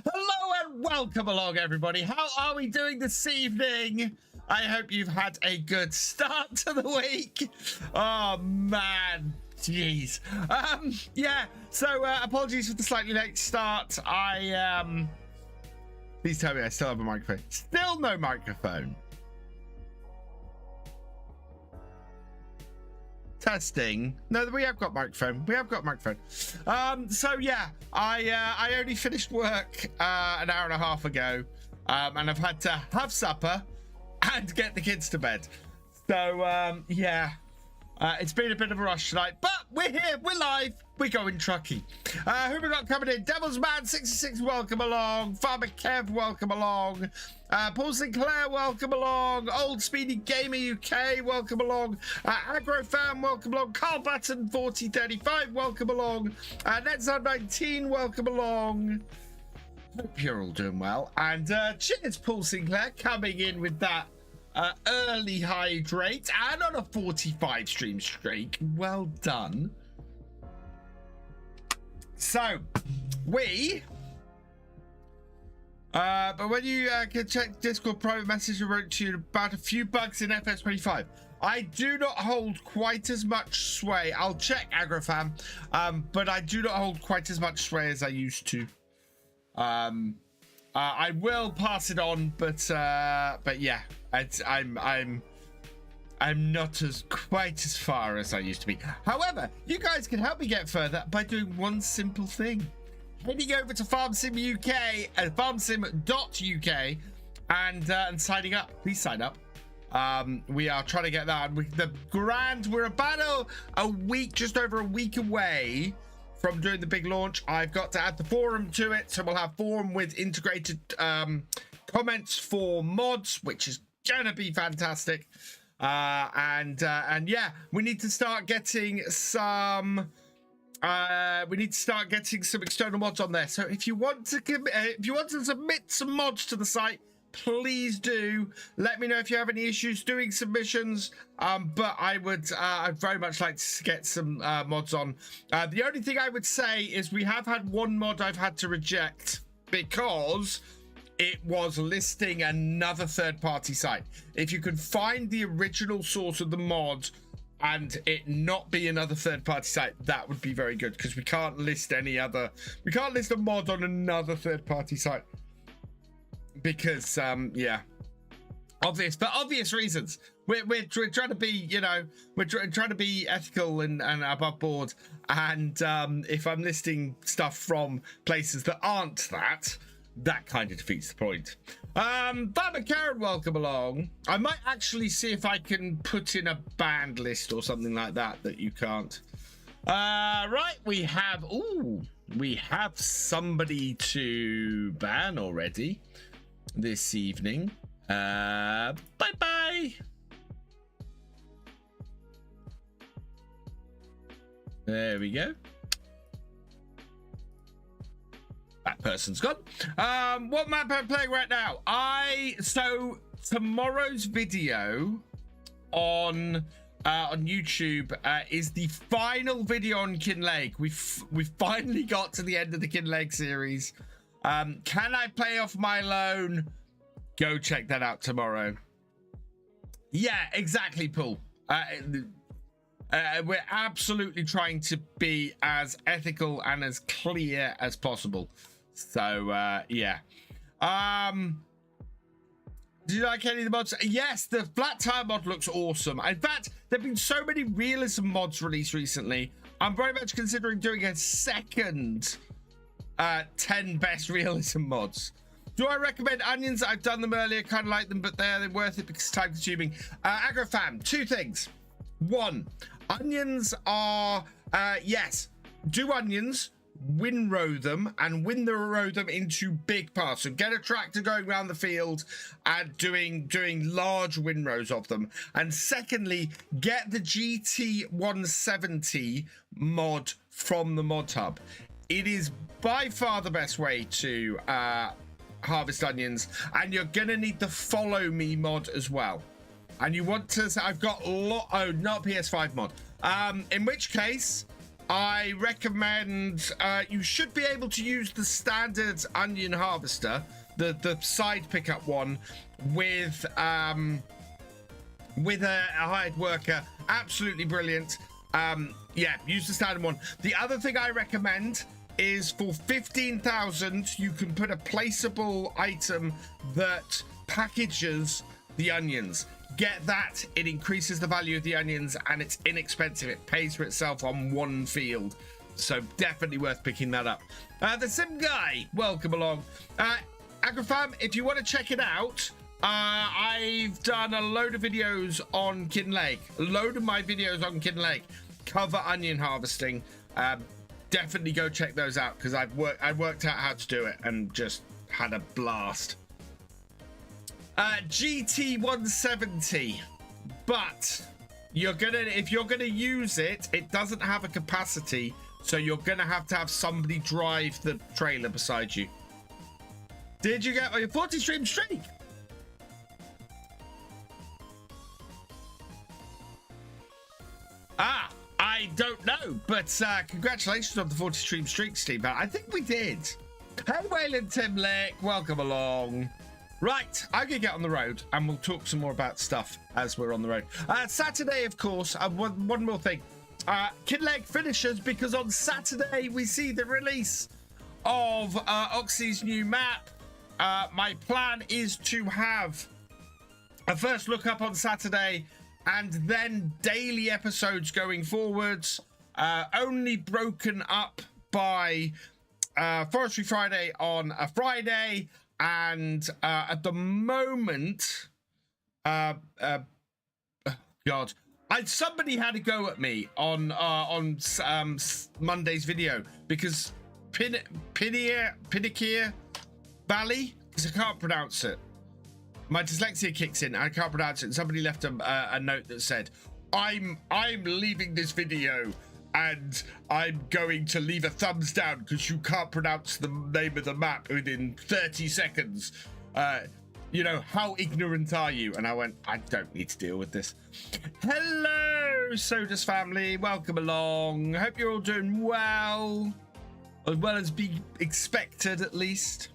Hello and welcome along, everybody. How are we doing this evening? I hope you've had a good start to the week. Oh man, jeez. Yeah, so apologies for the slightly late start. Please tell me I still have a microphone. Still no microphone. Testing. No, we have got microphone. We have got microphone. So yeah, I only finished work an hour and a half ago, and I've had to have supper and get the kids to bed. So yeah, it's been a bit of a rush tonight, but we're here. We're live. We're going trucky. Who we got coming in? Devil's Man 66, welcome along. Farmer Kev, welcome along. Paul Sinclair, welcome along. Old Speedy Gamer UK, welcome along. AgroFam, welcome along. Karl Button 4035, welcome along. Netzard19, welcome along. Hope you're all doing well. And cheers, Paul Sinclair, coming in with that early hydrate and on a 45 stream streak. Well done. So we but when you can check Discord private message, I wrote to you about a few bugs in FS25. I do not hold quite as much sway. I'll check AgroFam, but I do not hold quite as much sway as I used to. I will pass it on, but yeah, I'm not quite as far as I used to be. However, you guys can help me get further by doing one simple thing. Heading over to FarmSim UK at farmsim.uk and signing up. Please sign up. We are trying to get that. We're about a week, just over a week away from doing the big launch. I've got to add the forum to it, so we'll have forum with integrated comments for mods, which is gonna be fantastic. And yeah, we need to start getting some external mods on there. So if you want to submit some mods to the site, please do. Let me know if you have any issues doing submissions. But I'd very much like to get some mods on. The only thing I would say is we have had one mod I've had to reject because it was listing another third-party site. If you can find the original source of the mod, and it not be another third-party site, that would be very good, because we can't list any other, we can't list a mod on another third-party site because yeah, for obvious reasons. We're trying to be, you know, we're trying to be ethical and above board, and if I'm listing stuff from places that aren't that kind of defeats the point. Martyn Kerr, welcome along. I might actually see if I can put in a banned list or something like that you can't. Right, we have somebody to ban already this evening. Bye bye. There we go. That person's gone. What map am I playing right now? So tomorrow's video on YouTube is the final video on Kinleg. We've finally got to the end of the Kinleg series. Can I play off my loan? Go check that out tomorrow. Yeah, exactly, Paul. We're absolutely trying to be as ethical and as clear as possible. So yeah. Do you like any of the mods? Yes, the flat tire mod looks awesome. In fact, there have been so many realism mods released recently. I'm very much considering doing a second 10 best realism mods. Do I recommend onions? I've done them earlier, kind of like them, but they're worth it because it's time consuming. AgroFam, two things. One, onions are, yes, do onions, windrow them, and windrow them into big parts. So get a tractor going around the field and doing large windrows of them. And secondly, get the GT170 mod from the mod hub. It is by far the best way to harvest onions, and you're gonna need the follow me mod as well. And you want to, I've got oh, not PS5 mod, in which case I recommend you should be able to use the standard onion harvester, the side pickup one, with a hired worker. Absolutely brilliant. Yeah, use the standard one. The other thing I recommend is for 15,000 you can put a placeable item that packages the onions. Get that, it increases the value of the onions, and it's inexpensive. It pays for itself on one field, so definitely worth picking that up. The Sim Guy, welcome along. AgroFam, if you want to check it out, I've done a load of videos on Kinleg. A load of my videos on Kinleg cover onion harvesting. Definitely go check those out, because I worked out how to do it and just had a blast. GT170, but if you're gonna use it, it doesn't have a capacity, so you're gonna have to have somebody drive the trailer beside you. Did you get your 40 stream streak? I don't know, but congratulations on the 40 stream streak, Steve. I think we did. Hey, Wayland Timlick, welcome along. Right, I'm gonna get on the road and we'll talk some more about stuff as we're on the road. Saturday, of course, one more thing. Kinleg finishes, because on Saturday we see the release of Oxy's new map. My plan is to have a first look up on Saturday, and then daily episodes going forwards, only broken up by Forestry Friday on a Friday, and at the moment, God, somebody had a go at me on Monday's video, because Pinikir Valley, because I can't pronounce it. My dyslexia kicks in, I can't pronounce it. And somebody left a note that said, I'm leaving this video and I'm going to leave a thumbs down because you can't pronounce the name of the map within 30 seconds. You know, how ignorant are you? And I went, I don't need to deal with this. Hello, Sodus family. Welcome along. Hope you're all doing well as be expected, at least.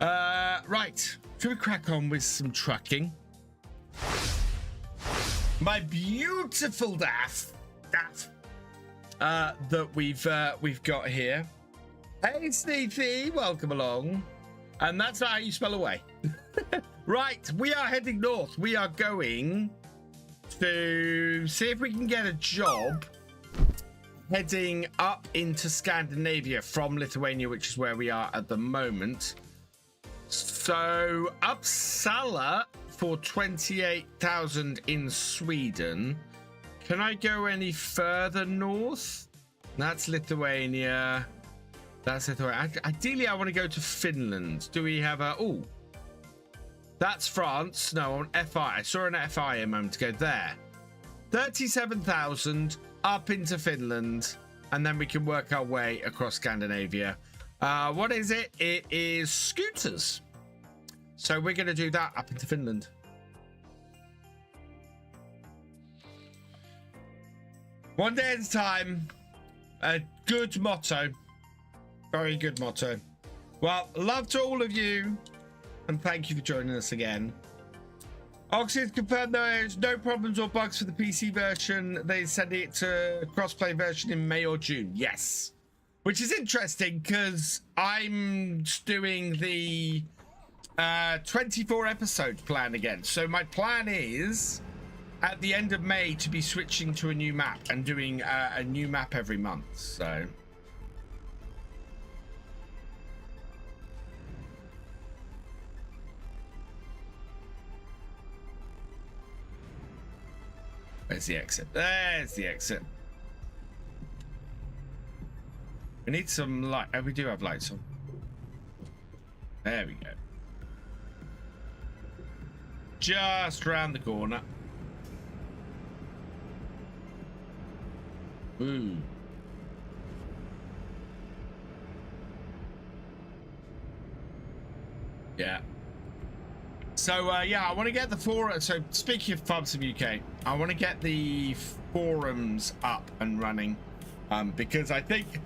Right, should we crack on with some trucking? my beautiful daff that we've got here. Hey, Sneethy, welcome along. And that's not how you spell away. Right, we are heading north. We are going to see if we can get a job heading up into Scandinavia from Lithuania, which is where we are at the moment. So Uppsala for 28,000 in Sweden. Can I go any further north? That's Lithuania. That's Lithuania. Ideally, I want to go to Finland. Do we have a... Oh, that's France. No, on FI. I saw an FI a moment ago there. 37,000 up into Finland. And then we can work our way across Scandinavia. What is it? It is scooters. So we're going to do that up into Finland. One day at a time. A good motto. Very good motto. Well, love to all of you. And thank you for joining us again. Oxy's confirmed there's no problems or bugs for the PC version. They send it to crossplay version in May or June. Yes. Which is interesting because I'm doing the 24 episode plan again. So my plan is at the end of May to be switching to a new map and doing a new map every month. So where's the exit? There's the exit. We need some light. Oh, we do have lights on. There we go. Just round the corner. Ooh. Yeah. So, yeah, I want to get the forum. So, speaking of Farm Sim UK, I want to get the forums up and running. Because I think...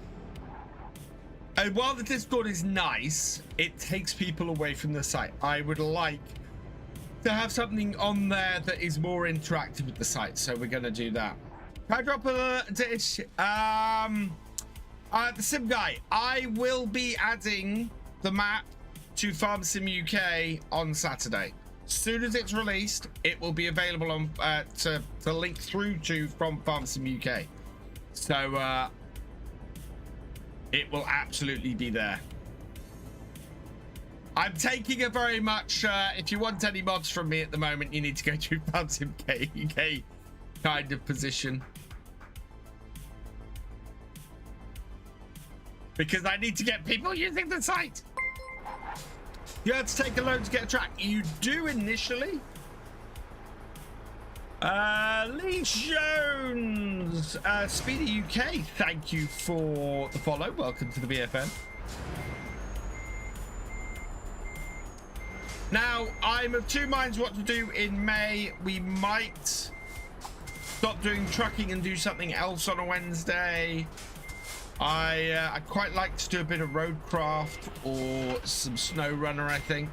while the Discord is nice, it takes people away from the site. I would like to have something on there that is more interactive with the site. So, we're going to do that. Can I drop a dish? The Sim Guy, I will be adding the map to Farm Sim UK on Saturday. As soon as it's released, it will be available on to link through to from Farm Sim UK. So it will absolutely be there. I'm taking a very much if you want any mods from me at the moment, you need to go to Farm Sim UK kind of position. Because I need to get people using the site. You have to take a load to get a track. You do initially. Lee Jones, Speedy UK, thank you for the follow. Welcome to the BFN. Now, I'm of two minds what to do in May. We might stop doing trucking and do something else on a Wednesday. I quite like to do a bit of roadcraft or some snow runner, I think.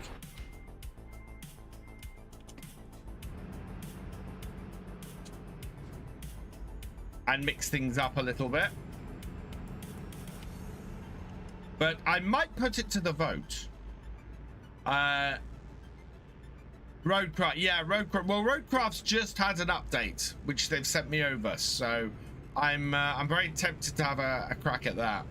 And mix things up a little bit. But I might put it to the vote. Roadcraft, yeah, roadcraft. Well, roadcraft's just had an update, which they've sent me over, so I'm very tempted to have a crack at that.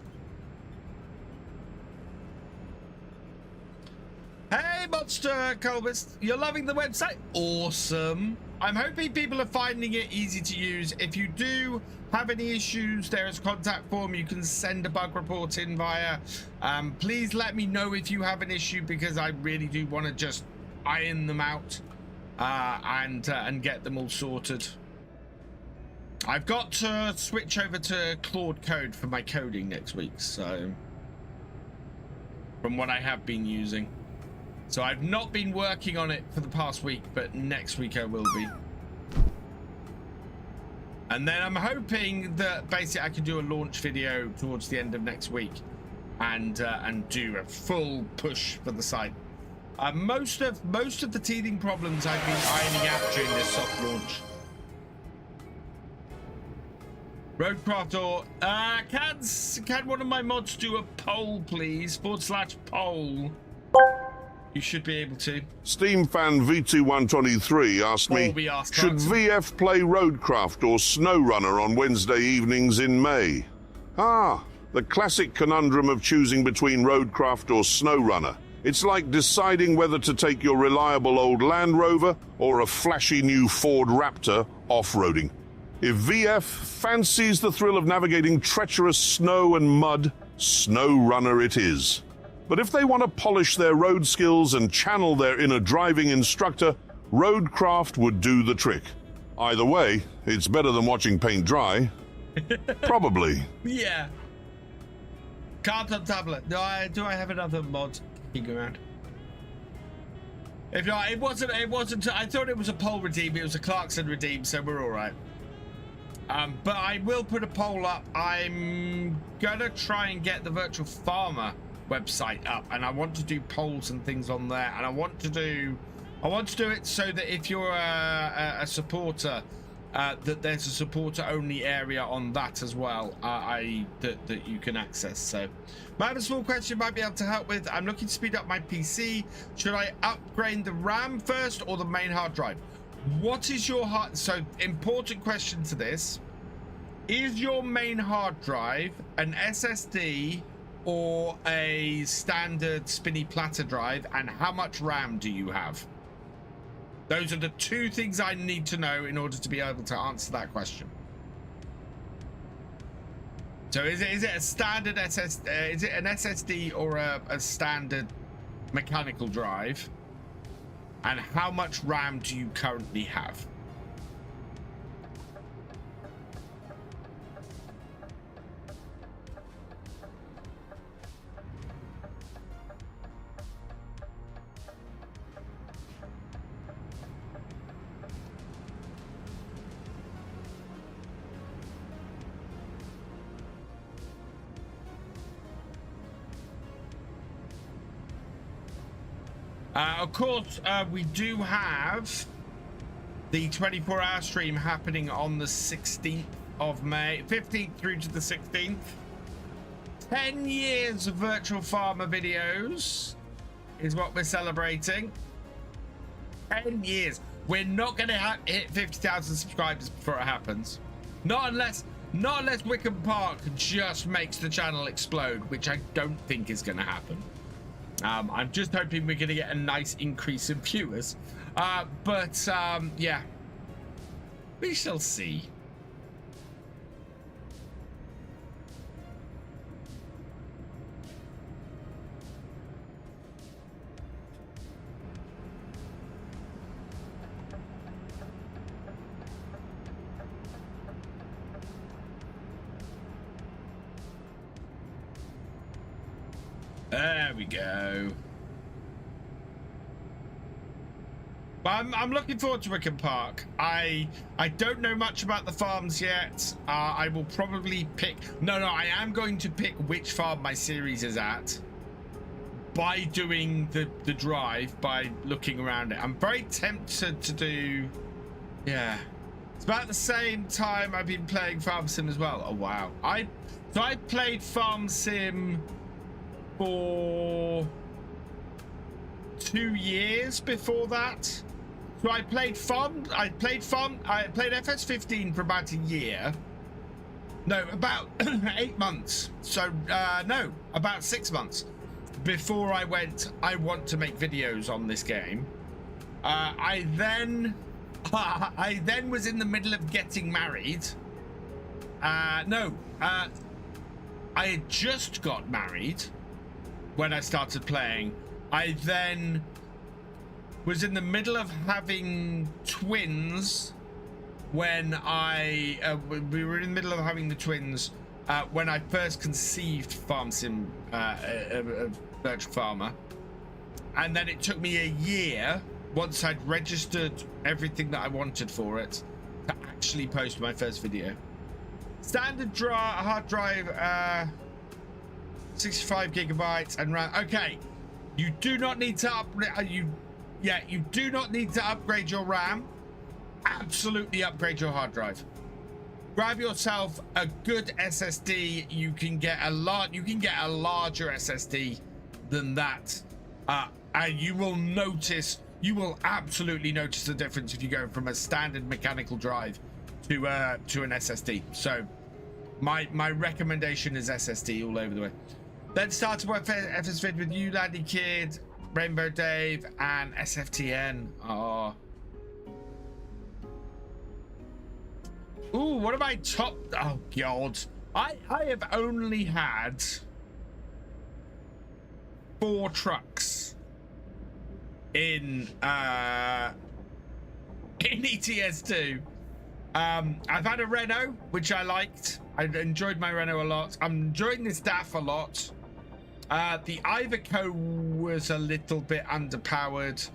Hey, Monster Colbus, you're loving the website? Awesome. I'm hoping people are finding it easy to use. If you do have any issues, there is a contact form. You can send a bug report in via. Please let me know if you have an issue, because I really do want to just iron them out and get them all sorted. I've got to switch over to Claude Code for my coding next week, so from what I have been using. So I've not been working on it for the past week, but next week I will be. And then I'm hoping that basically I can do a launch video towards the end of next week and do a full push for the site. Most of the teething problems I've been ironing out during this soft launch. Roadcraft or can one of my mods do a poll, please? /poll. You should be able to. Steam fan V2123 asked me, should VF play Roadcraft or SnowRunner on Wednesday evenings in May? The classic conundrum of choosing between Roadcraft or SnowRunner. It's like deciding whether to take your reliable old Land Rover or a flashy new Ford Raptor off-roading. If VF fancies the thrill of navigating treacherous snow and mud, SnowRunner it is. But if they want to polish their road skills and channel their inner driving instructor, Roadcraft would do the trick. Either way, it's better than watching paint dry. Probably. Yeah. Can't on tablet. Do I have another mod kicking around? If not, it wasn't. I thought it was a poll redeem. It was a Clarkson redeem, so we're all right. But I will put a poll up. I'm gonna try and get the Virtual Farmer website up, and I want to do polls and things on there, and I want to do it so that if you're a supporter, that there's a supporter only area on that as well, that you can access. So I have a small question you might be able to help with. I'm looking to speed up my PC. Should I upgrade the RAM first or the main hard drive? What is your so important question to this, is your main hard drive an SSD or a standard spinny platter drive, and how much RAM do you have? Those are the two things I need to know in order to be able to answer that question. So is it a standard SSD, is it an SSD or a standard mechanical drive? And how much RAM do you currently have? Of course, we do have the 24-hour stream happening on the 16th of May, 15th through to the 16th. 10 years of Virtual Farmer videos is what we're celebrating. 10 years. We're not going to hit 50,000 subscribers before it happens. Not unless Wickham Park just makes the channel explode, which I don't think is going to happen. I'm just hoping we're going to get a nice increase in viewers. Yeah, we shall see. There we go. I'm looking forward to Wickham Park. I don't know much about the farms yet. I will probably pick... No, I am going to pick which farm my series is at by doing the drive, by looking around it. I'm very tempted to do... Yeah. It's about the same time I've been playing Farm Sim as well. Oh, wow. So I played Farm Sim for 2 years before that. So I played FS15 for about a year. No, about 8 months. So no, about 6 months before I went, I want to make videos on this game. I then was in the middle of getting married. I had just got married when I started playing. I then was in the middle of having twins when we were in the middle of having the twins when I first conceived Farm Sim Virtual Farmer. And then it took me a year, once I'd registered everything that I wanted for it, to actually post my first video. Standard hard drive, 65 gigabytes and RAM. Okay, you do not need to you do not need to upgrade your RAM. Absolutely upgrade your hard drive. grab yourself a good SSD. You can get a larger SSD than that, and you will absolutely notice the difference if you go from a standard mechanical drive to an SSD. So my recommendation is SSD all over the way. Let's start to work for FSVid with you, Landy Kid, Rainbow Dave, and SFTN. Oh. Ooh, what have I topped? Oh God, I have only had 4 trucks in ETS2. I've had a Renault, which I liked. I enjoyed my Renault a lot. I'm enjoying this DAF a lot. The Iveco was a little bit underpowered.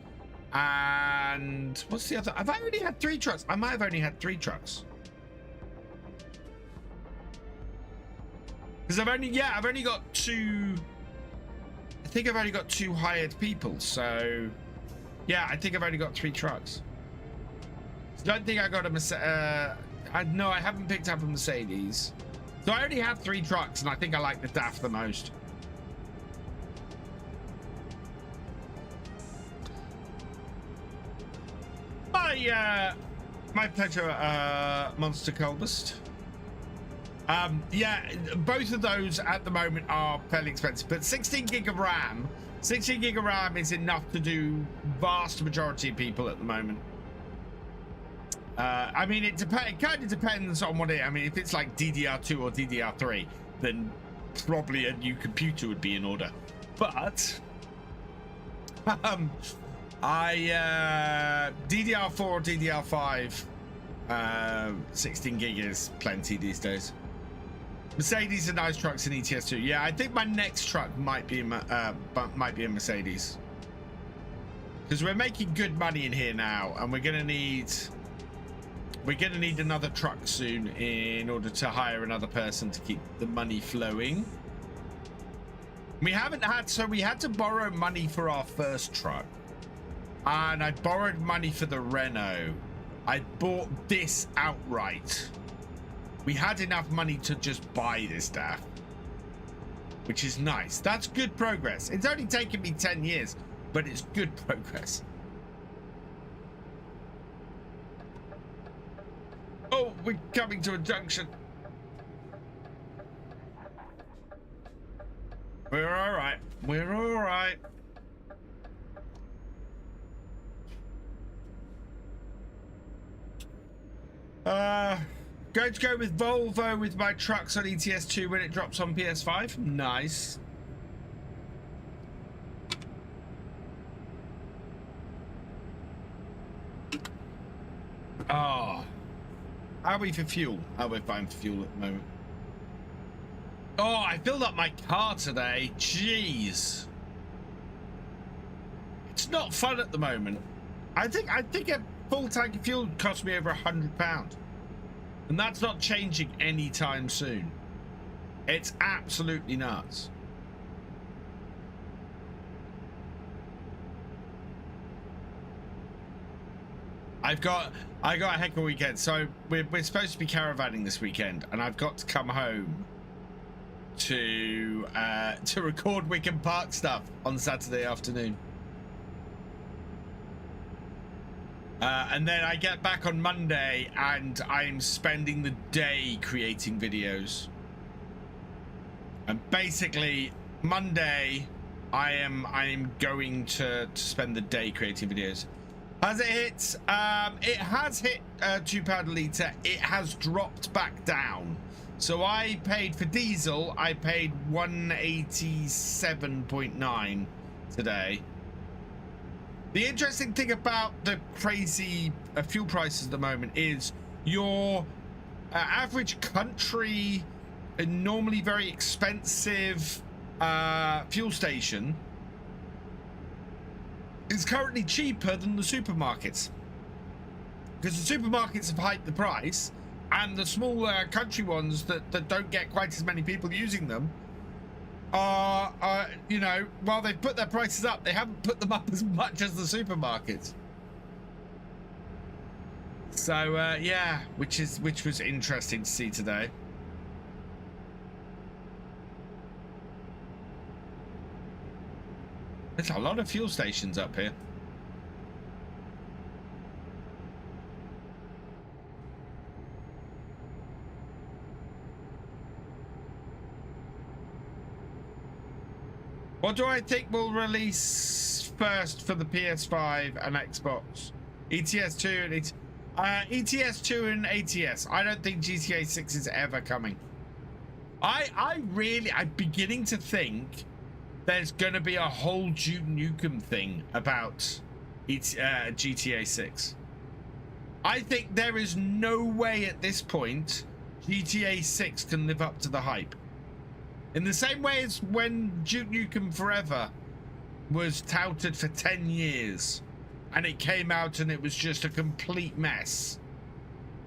And what's the other? Have I only had 3 trucks? I might have only had 3 trucks. Because I've only got 2. I think I've only got 2 hired people. So yeah, I think I've only got 3 trucks. So I don't think I got a Mercedes. No, I haven't picked up a Mercedes. So I only have 3 trucks, and I think I like the DAF the most. My pleasure, Monster Colbust. Yeah, both of those at the moment are fairly expensive, but 16 gig of RAM is enough to do vast majority of people at the moment. I mean, it kind of depends on what I mean, if it's like DDR2 or DDR3, then probably a new computer would be in order. But DDR4 or DDR5, 16 gig is plenty these days. Mercedes are nice trucks in ETS2. Yeah, I think my next truck might be a Mercedes, because we're making good money in here now, and we're gonna need another truck soon in order to hire another person to keep the money flowing. We haven't had, so we had to borrow money for our first truck, and I borrowed money for the Renault. I bought this outright. We had enough money to just buy this DAF, which is nice. That's good progress. It's only taken me 10 years, but it's good progress. Oh, we're coming to a junction. We're all right. We're all right. Going to go with Volvo with my trucks on ETS2 when it drops on PS5. Nice. Oh. How are we for fuel? Oh, we're fine for fuel at the moment. Oh, I filled up my car today. Jeez. It's not fun at the moment. I think a full tank of fuel cost me over £100. And that's not changing anytime soon. It's absolutely nuts. I got a heck of a weekend. So we're supposed to be caravanning this weekend, and I've got to come home to record Wickham Park stuff on Saturday afternoon. And then I get back on Monday, and I'm spending the day creating videos. And basically, Monday, I am going to spend the day creating videos. Has it hit? It has hit £2 a litre. It has dropped back down. So I paid for diesel. I paid 187.9 today. The interesting thing about the crazy fuel prices at the moment is your average country, a normally very expensive fuel station, is currently cheaper than the supermarkets, because the supermarkets have hiked the price, and the smaller country ones that don't get quite as many people using them are, you know, while they've put their prices up, they haven't put them up as much as the supermarkets. So yeah, which was interesting to see today. There's a lot of fuel stations up here. What do I think will release first for the PS5 and Xbox? ETS 2 and ETS 2 and ATS. I don't think GTA 6 is ever coming. I'm beginning to think there's going to be a whole Duke Nukem thing about GTA 6. I think there is no way at this point GTA 6 can live up to the hype. In the same way as when Duke Nukem Forever was touted for 10 years and it came out and it was just a complete mess.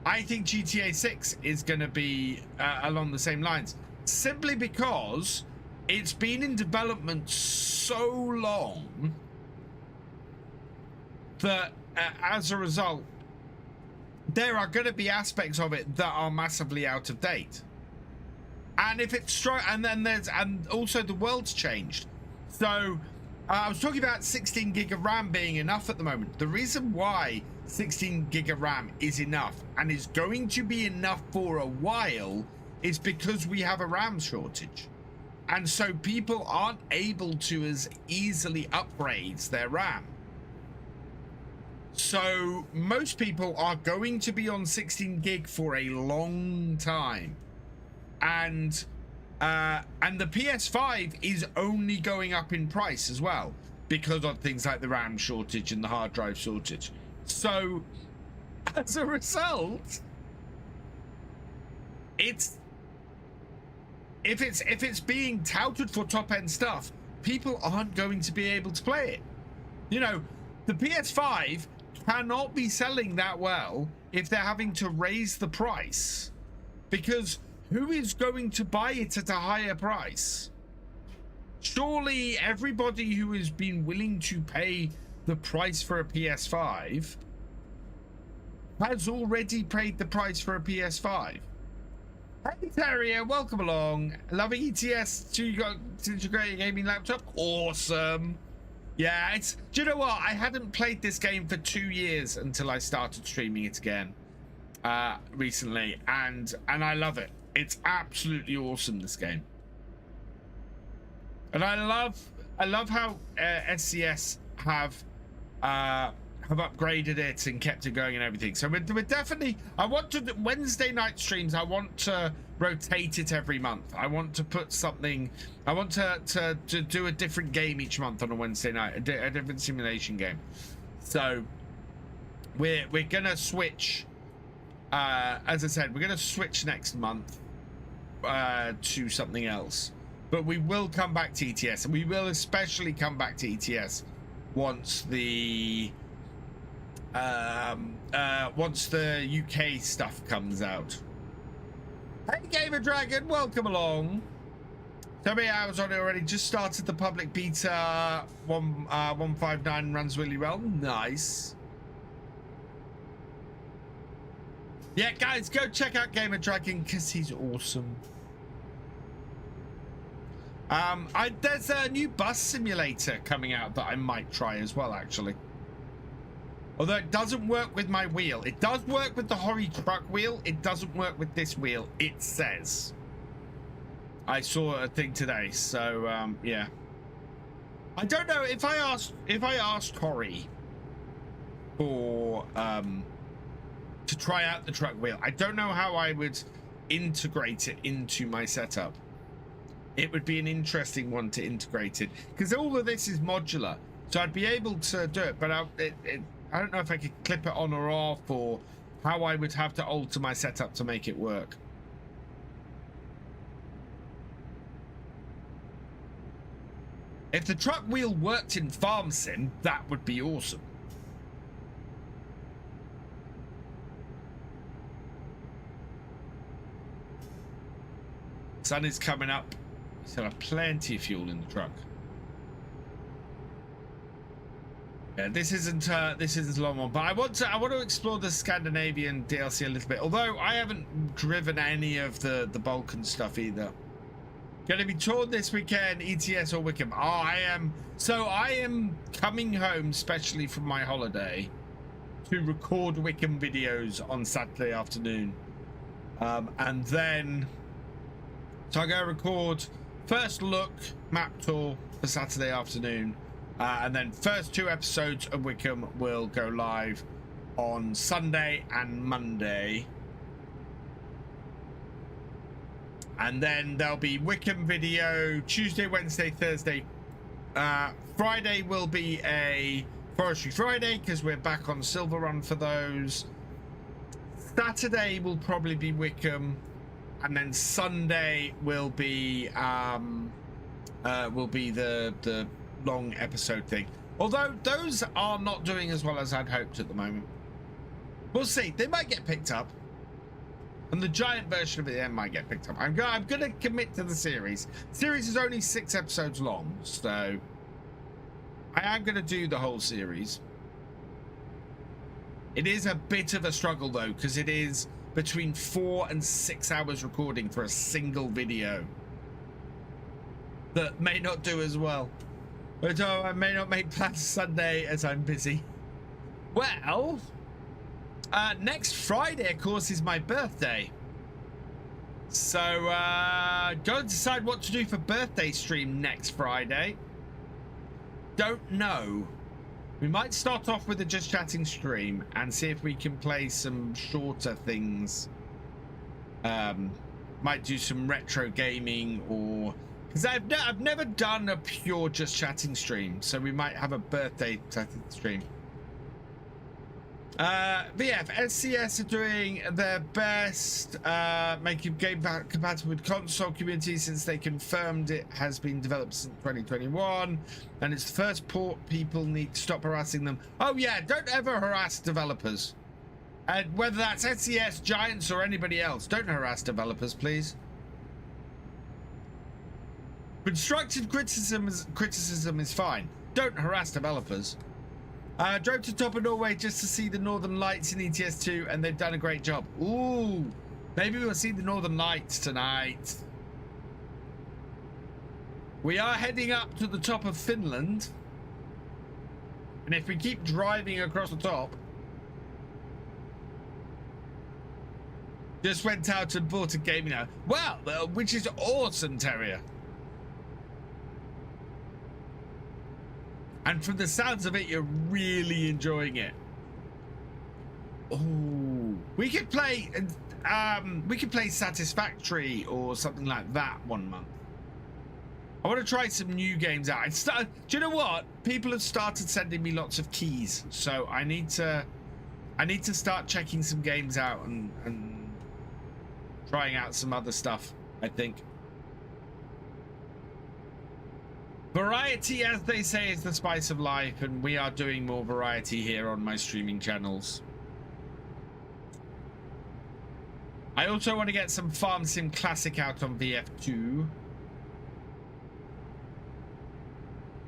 I think GTA 6 is going to be along the same lines, simply because it's been in development so long that as a result, there are going to be aspects of it that are massively out of date. And if it's strong, and also the world's changed. So I was talking about 16 gig of RAM being enough at the moment. The reason why 16 gig of RAM is enough and is going to be enough for a while is because we have a RAM shortage. And so people aren't able to as easily upgrade their RAM. So most people are going to be on 16 gig for a long time. And the PS5 is only going up in price as well because of things like the RAM shortage and the hard drive shortage. So as a result, if it's being touted for top end stuff, people aren't going to be able to play it. You know, the PS5 cannot be selling that well if they're having to raise the price, because who is going to buy it at a higher price? Surely everybody who has been willing to pay the price for a PS5 has already paid the price for a PS5. Hey Terrier, welcome along. Loving ETS to you got since you got your gaming laptop. Awesome. Yeah, do you know what? I hadn't played this game for 2 years until I started streaming it again recently, and I love it. It's absolutely awesome, this game. And I love how SCS have upgraded it and kept it going and everything. So we're definitely, I want to, Wednesday night streams, I want to rotate it every month. I want to put something, I want to do a different game each month on a Wednesday night, a different simulation game. So we're gonna switch, as I said, we're gonna switch next month to something else, but we will come back to ETS, and we will especially come back to ETS once the UK stuff comes out. Hey Gamer Dragon, welcome along. So many hours on it already. Just started the public beta. 159 runs really well. Nice. Yeah, guys, go check out Gamer Dragon because he's awesome. There's a new bus simulator coming out that I might try as well, actually. Although it doesn't work with my wheel. It does work with the Horry truck wheel. It doesn't work with this wheel, it says. I saw a thing today, so yeah. I don't know if I asked Horry for to try out the truck wheel. I don't know how I would integrate it into my setup. It would be an interesting one to integrate it, because all of this is modular, so I'd be able to do it, but I don't know if I could clip it on or off, or how I would have to alter my setup to make it work. If the truck wheel worked in Farm Sim, that would be awesome. Sun is coming up. Still have plenty of fuel in the truck. Yeah, this isn't a long one, but I want to explore the Scandinavian DLC a little bit. Although I haven't driven any of the Balkan stuff either. Going to be toured this weekend, ETS or Wickham. Oh, I am coming home specially from my holiday to record Wickham videos on Saturday afternoon, and then so I go record first look map tour for Saturday afternoon. And then first 2 episodes of Wickham will go live on Sunday and Monday. And then there'll be Wickham video Tuesday, Wednesday, Thursday. Friday will be a Forestry Friday because we're back on Silver Run for those. Saturday will probably be Wickham. And then Sunday will be the long episode thing, although those are not doing as well as I'd hoped at the moment. We'll see. They might get picked up, and the giant version of it might get picked up. I'm gonna commit to the series. The series is only 6 episodes long, so I am gonna do the whole series. It is a bit of a struggle though, because it is between 4 and 6 hours recording for a single video that may not do as well. But I may not make plans Sunday as I'm busy. Well, next Friday, of course, is my birthday. So, gotta decide what to do for birthday stream next Friday. Don't know. We might start off with a just chatting stream and see if we can play some shorter things. Might do some retro gaming or... Because I've never done a pure just chatting stream, so we might have a birthday chatting stream. VF, SCS are doing their best, making game compatible with console community since they confirmed it has been developed since 2021, and it's the first port. People need to stop harassing them. Oh yeah, don't ever harass developers. And whether that's SCS, Giants, or anybody else, don't harass developers, please. Constructive criticism is fine. Don't harass developers. Drove to top of Norway just to see the Northern Lights in ETS 2, and they've done a great job. Ooh, maybe we'll see the Northern Lights tonight. We are heading up to the top of Finland, and if we keep driving across the top, just went out and bought a gaming now. Wow, which is awesome, Terrier. And from the sounds of it, you're really enjoying it. Oh, we could play Satisfactory or something like that one month. I want to try some new games out. Do you know what? People have started sending me lots of keys, so I need to start checking some games out and trying out some other stuff, I think. Variety, as they say, is the spice of life, and we are doing more variety here on my streaming channels. I also want to get some Farm Sim Classic out on VF2.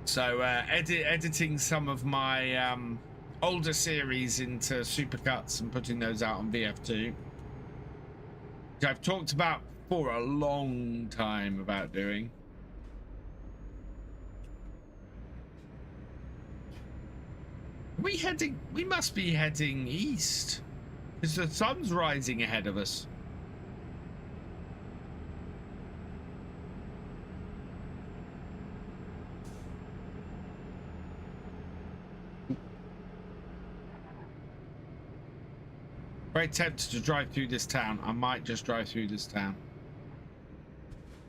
So editing some of my older series into supercuts and putting those out on VF2. Which I've talked about for a long time about doing. We must be heading east because the sun's rising ahead of us. Very tempted to drive through this town. I might just drive through this town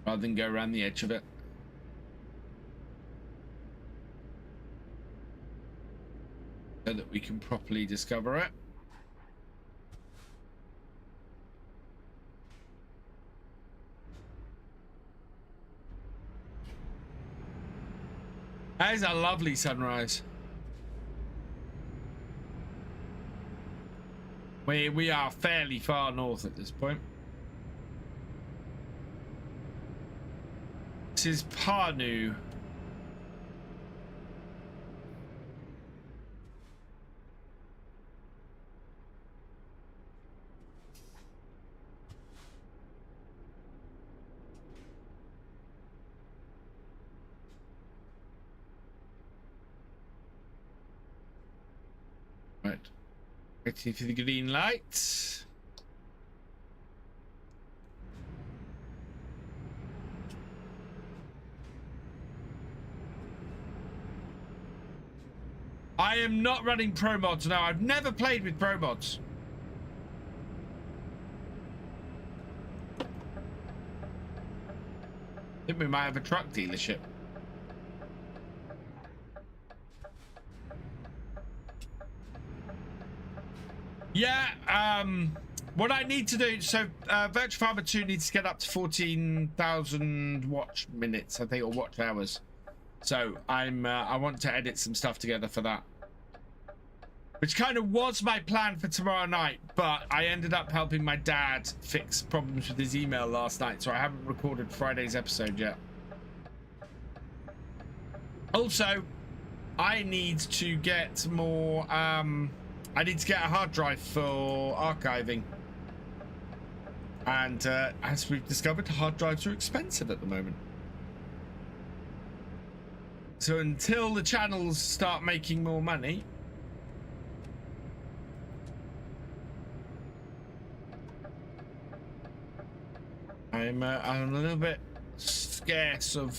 rather than go around the edge of it. So that we can properly discover it. That is a lovely sunrise. We are fairly far north at this point. This is Parnu. Waiting for the green light. I am not running pro mods now. I've never played with pro mods. I think we might have a truck dealership. Yeah, what I need to do, so Virtual Farmer 2 needs to get up to 14,000 watch minutes, I think, or watch hours. So I want to edit some stuff together for that. Which kind of was my plan for tomorrow night, but I ended up helping my dad fix problems with his email last night, so I haven't recorded Friday's episode yet. Also, I need to get more, I need to get a hard drive for archiving. And as we've discovered, hard drives are expensive at the moment. So until the channels start making more money, I'm a little bit scarce of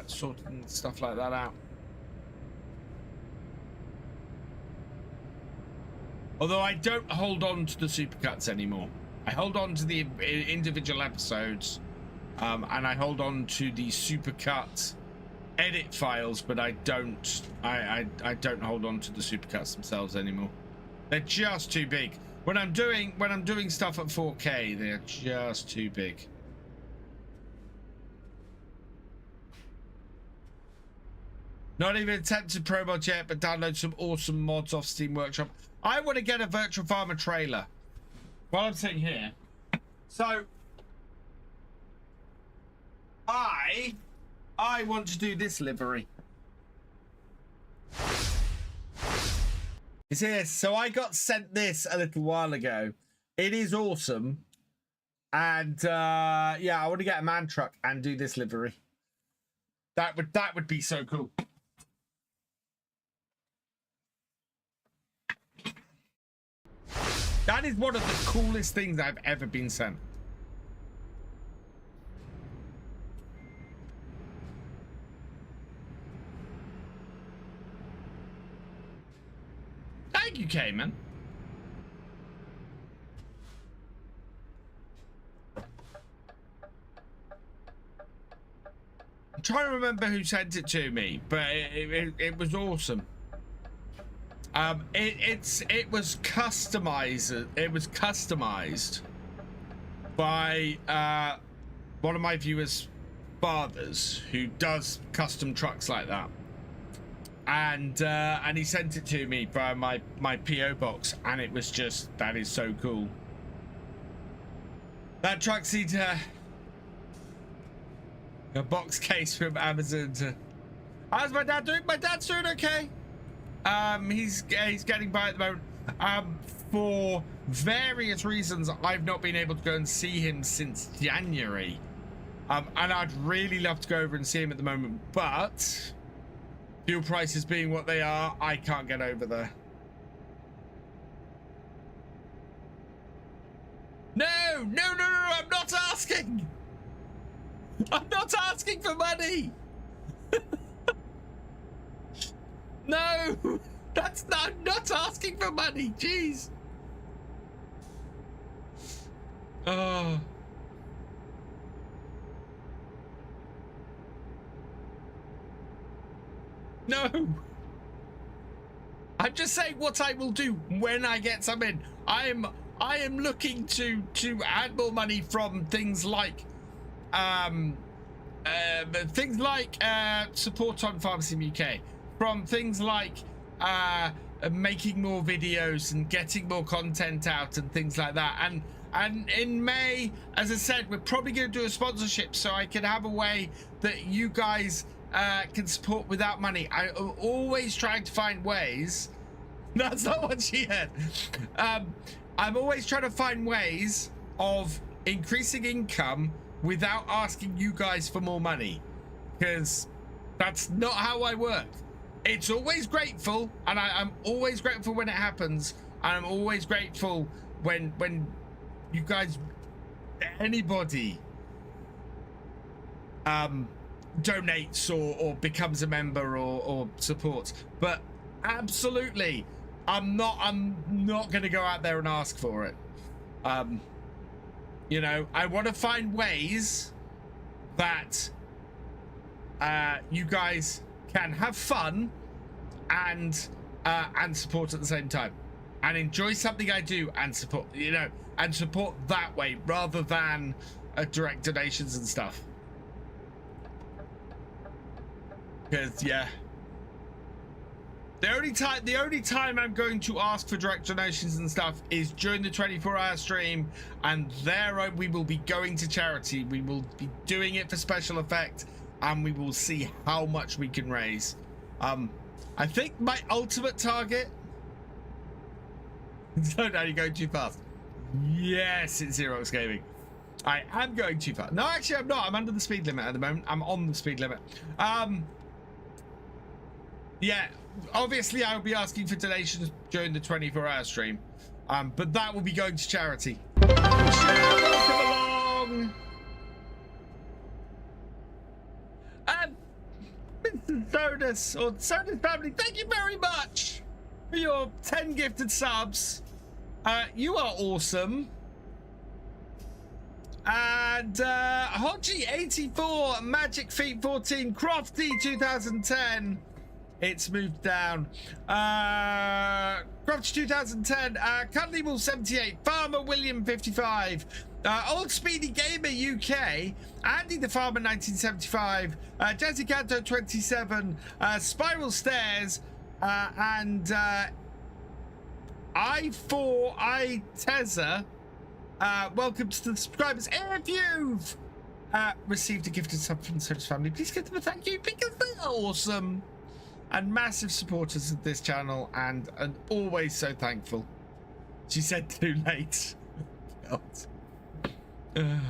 sorting stuff like that out. Although I don't hold on to the supercuts anymore. I hold on to the individual episodes, and I hold on to the supercut edit files, but I don't hold on to the supercuts themselves anymore. They're just too big. When I'm doing stuff at 4K, they're just too big. Not even attempted pro mod yet, but download some awesome mods off Steam Workshop. I want to get a Virtual Farmer trailer while I'm sitting here. So I want to do this livery. It's here. So I got sent this a little while ago. It is awesome. And yeah, I want to get a man truck and do this livery. That would be so cool. That is one of the coolest things I've ever been sent. Thank you, Cayman. I'm trying to remember who sent it to me, but it was awesome. It was customized. It was customized by one of my viewers' fathers who does custom trucks like that, and he sent it to me via my PO box, and it was just, that is so cool. That truck needs a box case from Amazon. How's my dad doing? My dad's doing okay. He's getting by at the moment. For various reasons, I've not been able to go and see him since January. And I'd really love to go over and see him at the moment, but fuel prices being what they are, I can't get over there. No, I'm not asking. I'm not asking for money. No, that's not, I'm not asking for money. Jeez. Oh. No. I'm just saying what I will do when I get some in. I am looking to add more money from things like support on Pharmacy UK. From things like making more videos and getting more content out and things like that. And in May, as I said, we're probably going to do a sponsorship so I can have a way that you guys can support without money. I am always trying to find ways. That's not what she had. I'm always trying to find ways of increasing income without asking you guys for more money, because that's not how I work. It's always grateful, and I'm always grateful when it happens. And I'm always grateful when you guys, anybody, donates or becomes a member or supports. But absolutely, I'm not gonna go out there and ask for it. You know, I want to find ways that you guys can have fun and support at the same time, and enjoy something I do and support, you know, and support that way rather than direct donations and stuff. Because yeah, the only time I'm going to ask for direct donations and stuff is during the 24-hour stream, and there we will be going to charity. We will be doing it for special effect, and we will see how much we can raise. I think my ultimate target. So now you're going too fast. Yes, it's Xerox Gaming. I am going too fast. No, actually, I'm not. I'm under the speed limit at the moment. I'm on the speed limit. Yeah, obviously I'll be asking for donations during the 24-hour stream, but that will be going to charity. Welcome along. Mr. Sodus, or Sodus family, thank you very much for your 10 gifted subs. You are awesome. And Hodge 84, Magic Feet 14, Crofty 2010. It's moved down. Crofty 2010, Cuddly Wolf 78, Farmer William 55, Old Speedy Gamer UK, Andy the Farmer 1975, Jazzy Canto 27, Spiral Stairs, and I4 Teza. Welcome to the subscribers. If you've received a gifted sub from the Sodus family, please give them a thank you, because they're awesome and massive supporters of this channel, and always so thankful. She said too late. And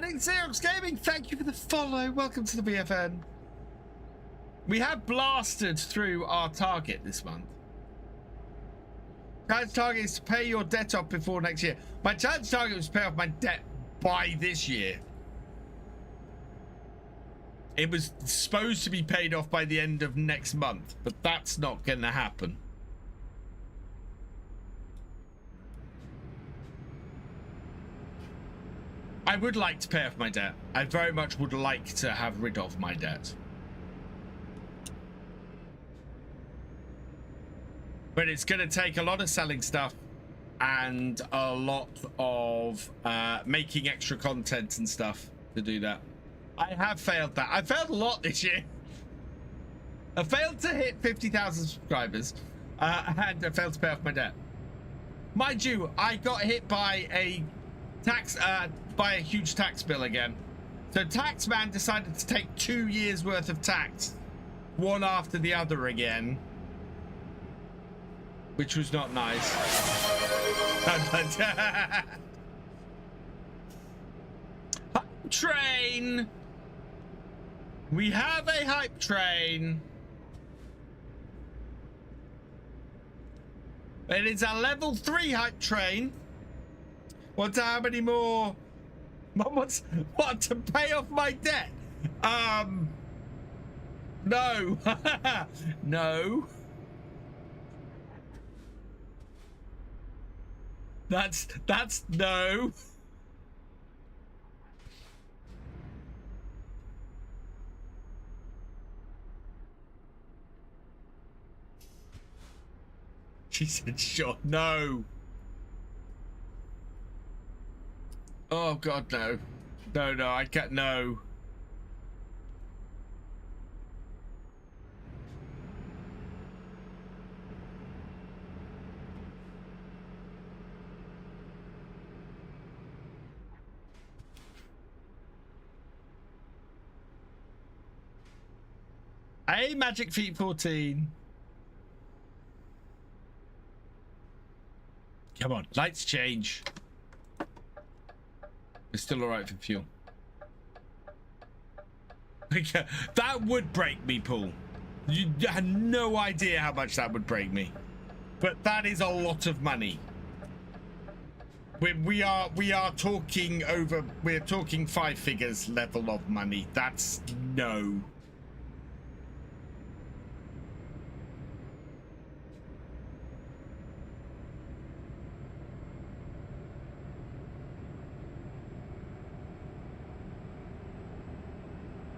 it's Xerox Gaming, thank you for the follow. Welcome to the BFN. We have blasted through our target this month. Challenge target is to pay your debt off before next year. My challenge target was to pay off my debt by this year. It was supposed to be paid off by the end of next month, but that's not going to happen. I would like to pay off my debt. I very much would like to have rid of my debt. But it's going to take a lot of selling stuff and a lot of making extra content and stuff to do that. I have failed that. I failed a lot this year. I failed to hit 50,000 subscribers and I failed to pay off my debt. Mind you, I got hit by a huge tax bill again. So Taxman decided to take 2 years worth of tax, one after the other again. Which was not nice. Hype train. We have a hype train. It is a level 3 hype train. What's how many more? What to pay off my debt? No. No. That's no. She said, sure, no. Oh God, no. No, I can't, no. Hey, Magic Feet 14. Come on, lights change. It's still all right for fuel. That would break me, Paul. You had no idea how much that would break me. but that is a lot of money. We are talking over. We're talking 5 figures level of money. That's no.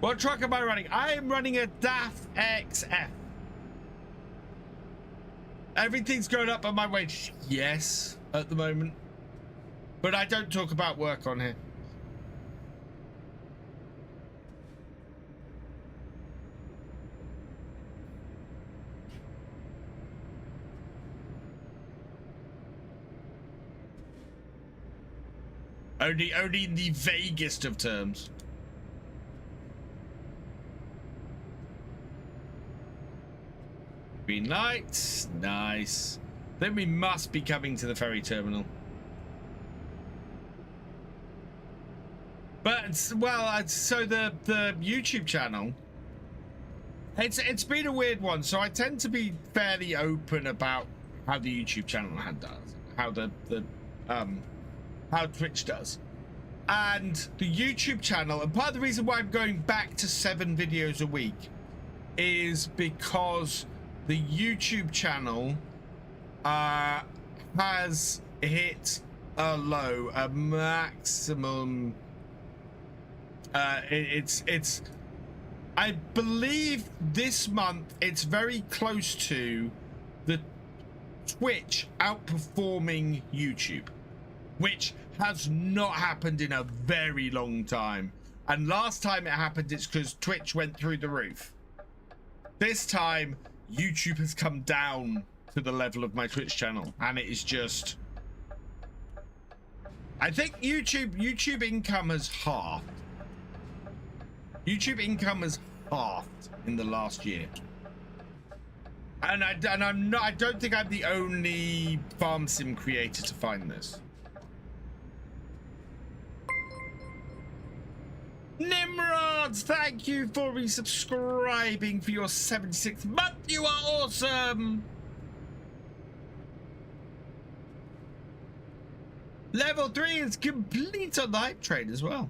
What truck am I running? I am running a DAF XF. Everything's going up on my wage. Yes, at the moment. But I don't talk about work on here. Only in the vaguest of terms. Green lights, nice. Then we must be coming to the ferry terminal. But well, so the YouTube channel, it's been a weird one. So I tend to be fairly open about how the YouTube channel does, how how Twitch does, and the YouTube channel. And part of the reason why I'm going back to 7 videos a week is because the YouTube channel has hit a low, a maximum. I believe this month it's very close to the Twitch outperforming YouTube, which has not happened in a very long time. And last time it happened, it's because Twitch went through the roof. This time, YouTube has come down to the level of my Twitch channel, and it is just. I think YouTube income has halved. YouTube income has halved in the last year, and I don't think I'm the only farm sim creator to find this. Nimrods, thank you for resubscribing for your 76th month. You are awesome. Level 3 is complete on the hype train as well.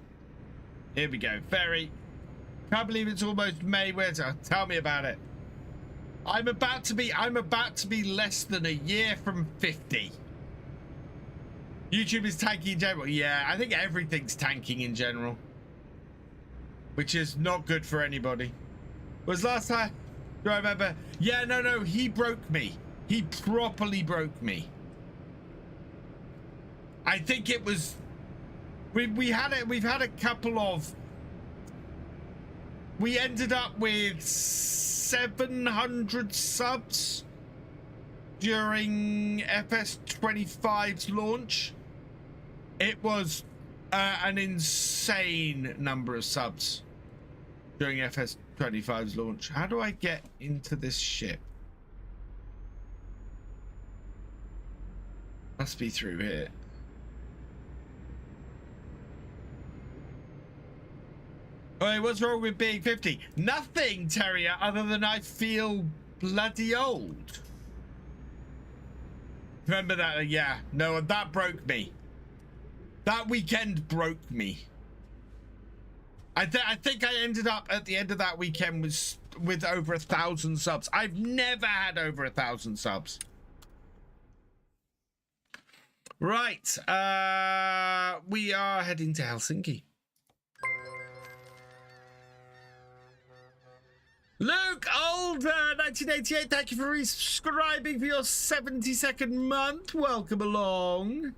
Here we go, ferry. Can't believe it's almost May. Tell me about it. I'm about to be less than a year from 50. YouTube is tanking in general. Yeah, I think everything's tanking in general, which is not good for anybody. Was last time? Do I remember? Yeah, no, he broke me. He properly broke me. I think it was. We've had a couple of. We ended up with 700 subs during FS25's launch. It was an insane number of subs during FS25's launch. How do I get into this ship? Must be through here. Wait, what's wrong with being 50? Nothing, Terrier, other than I feel bloody old. Remember that? Yeah, no, that broke me. That weekend broke me. I think I ended up at the end of that weekend with over 1,000 subs. I've never had over 1,000 subs. Right, we are heading to Helsinki. Luke Older 1988, thank you for resubscribing for your 72nd month. Welcome along.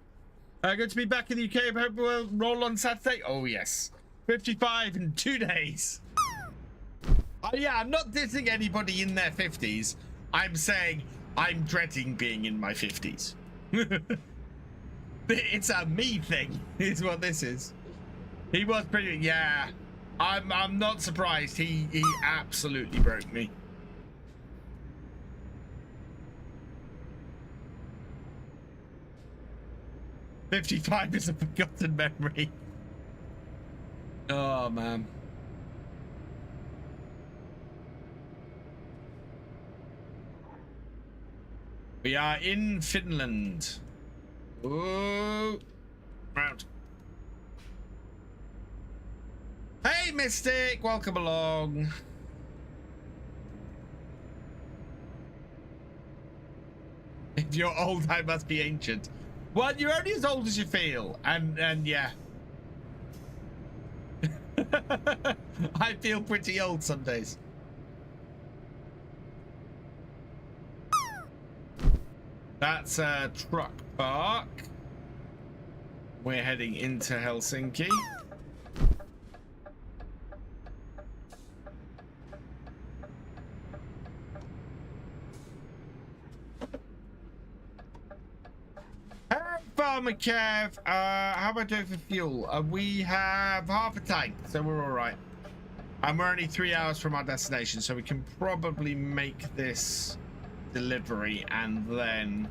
Good to be back in the UK. I hope we'll roll on Saturday. Oh yes, 55 in 2 days. Yeah, I'm not dissing anybody in their 50s. I'm saying I'm dreading being in my 50s. It's a me thing, is what this is. He was pretty, yeah. I'm not surprised. He absolutely broke me. $55 is a forgotten memory. Oh man. We are in Finland. Ooh. Round. Hey, Mystic. Welcome along. If you're old, I must be ancient. Well, you're only as old as you feel. And yeah. I feel pretty old some days. That's a truck park. We're heading into Helsinki. Hey, Farmer Kev. How am I doing for fuel? We have half a tank, so we're all right. And we're only 3 hours from our destination, so we can probably make this delivery and then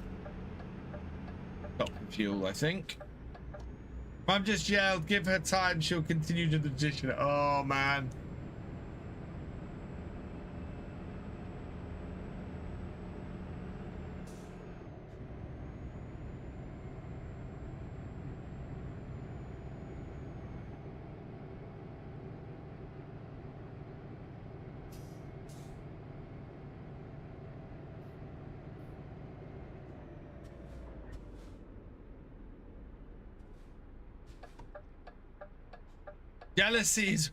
stop the fuel, I think. Mum just yelled, give her time, she'll continue to the tradition. Oh, man. Jealousies.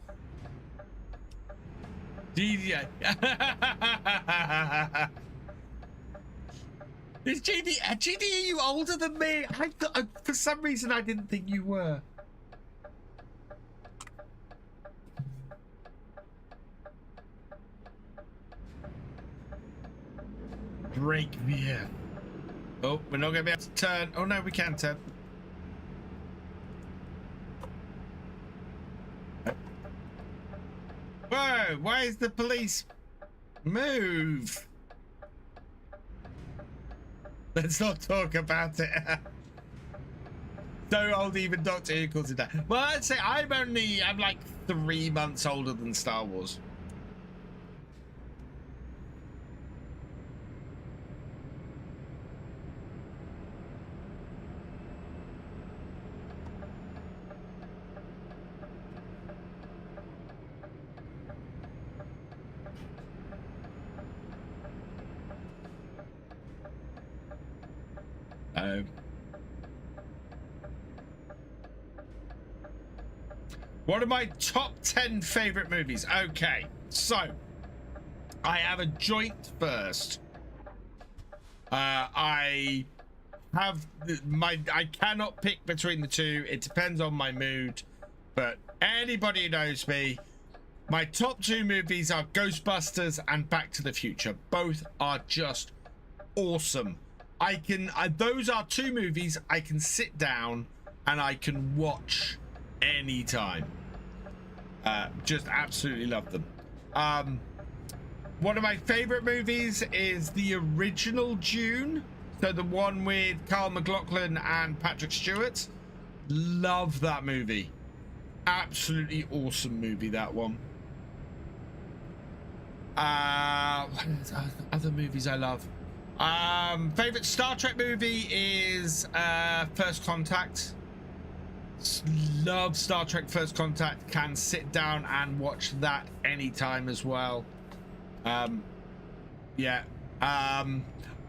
GD. Is GD, are you older than me? I thought, for some reason, I didn't think you were. Blackmere. Oh, we're not going to be able to turn. Oh, no, we can turn. Whoa, why is the police move? Let's not talk about it. So old, even Dr. Who calls it that. Well, I'd say I'm like 3 months older than Star Wars. One of my top 10 favorite movies. Okay, so I have a joint first. I cannot pick between the two. It depends on my mood. But anybody who knows me, my top 2 movies are Ghostbusters and Back to the Future. Both are just awesome. Those are 2 movies I can sit down and I can watch anytime. Just absolutely love them. One of my favorite movies is the original Dune, so the one with Carl McLachlan and Patrick Stewart. Love that movie. Absolutely awesome movie, that one. What are other movies I love? Favorite Star Trek movie is First Contact. Love Star Trek First Contact. Can sit down and watch that anytime as well. Yeah.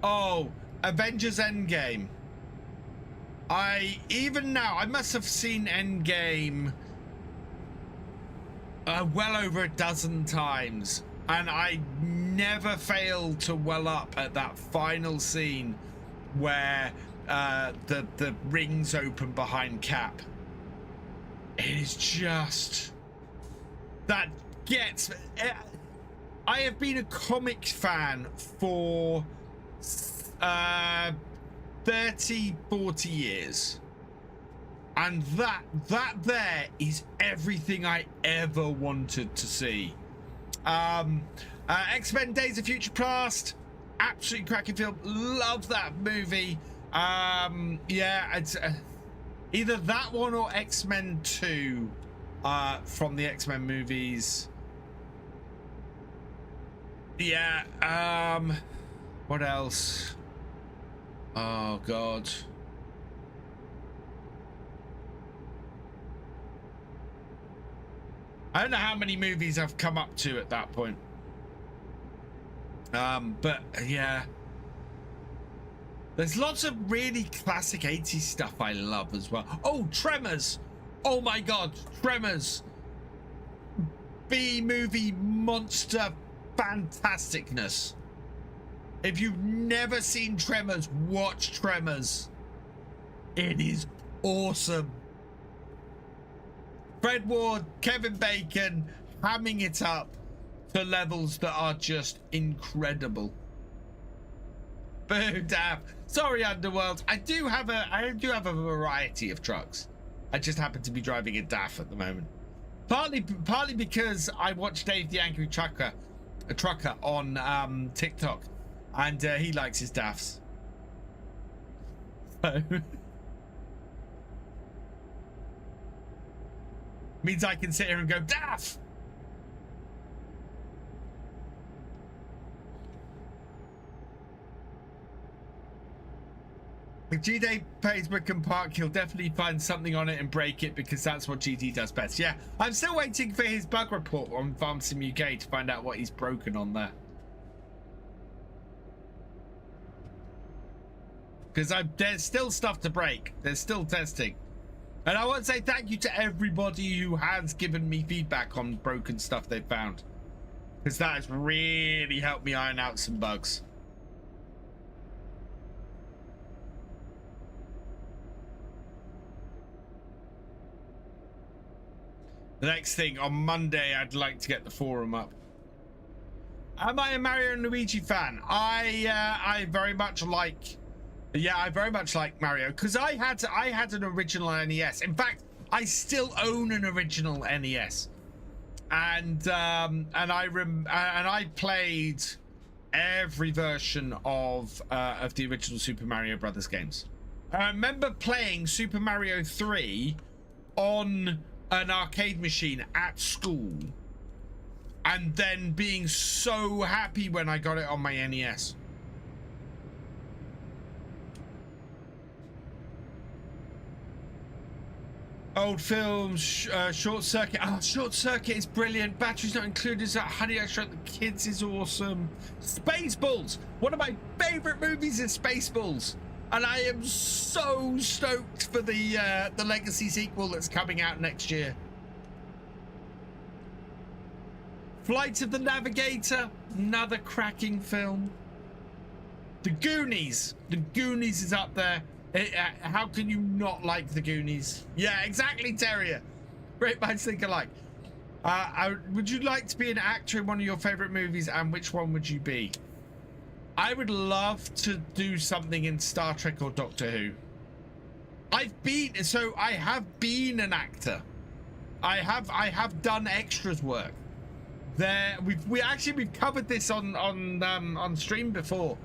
Oh, Avengers Endgame. Even now, I must have seen Endgame well over a dozen times, and I never fail to well up at that final scene where the rings open behind Cap. It is just that gets. I have been a comic fan for 30, 40 years. And that there is everything I ever wanted to see. X-Men Days of Future Past, absolutely cracking film. Love that movie. Yeah, it's either that one or X-Men 2 from the X-Men movies. Yeah, what else? Oh, God. I don't know how many movies I've come up to at that point. But yeah. There's lots of really classic 80s stuff I love as well. Oh, Tremors. Oh my God, Tremors. B-movie monster fantasticness. If you've never seen Tremors, watch Tremors. It is awesome. Fred Ward, Kevin Bacon, hamming it up to levels that are just incredible. Boo, Dav. Sorry, Underworld. I do have a variety of trucks. I just happen to be driving a DAF at the moment. Partly because I watched Dave the Angry Trucker on TikTok, and he likes his DAFs. So means I can sit here and go DAF. If GD plays Wickham Park, he'll definitely find something on it and break it, because that's what GD does best. Yeah, I'm still waiting for his bug report on Farm Sim UK to find out what he's broken on there. Because there's still stuff to break. There's still testing. And I want to say thank you to everybody who has given me feedback on broken stuff they've found, because that has really helped me iron out some bugs. The next thing on Monday, I'd like to get the forum up. Am I a Mario and Luigi fan? I very much like. Yeah, I very much like Mario, because I had an original NES. In fact, I still own an original NES, and I played every version of the original Super Mario Brothers games. I remember playing Super Mario 3 on an arcade machine at school, and then being so happy when I got it on my NES. Old films, Short Circuit. Oh, Short Circuit is brilliant. Batteries not included. Honey, I Shrunk the Kids is awesome. Spaceballs. One of my favorite movies is Spaceballs, and I am so stoked for the Legacy sequel that's coming out next year. Flight of the Navigator, another cracking film. The Goonies. The Goonies is up there. How can you not like the Goonies? Yeah, exactly, Terrier. Great minds think alike. Would you like to be an actor in one of your favorite movies, and which one would you be? I would love to do something in Star Trek or Doctor Who. I have been an actor. I have done extras work. We've covered this on stream before.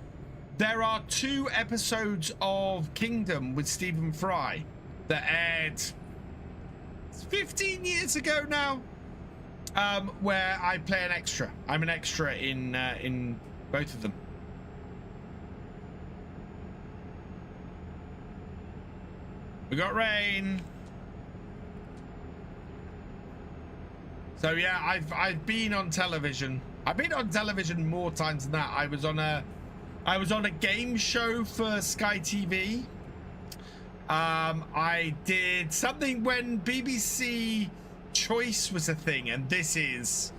There are 2 episodes of Kingdom with Stephen Fry that aired 15 years ago now, where I play an extra. I'm an extra in both of them. We got rain. So yeah, I've been on television. I've been on television more times than that. I was on a game show for Sky TV. I did something when BBC Choice was a thing, and this is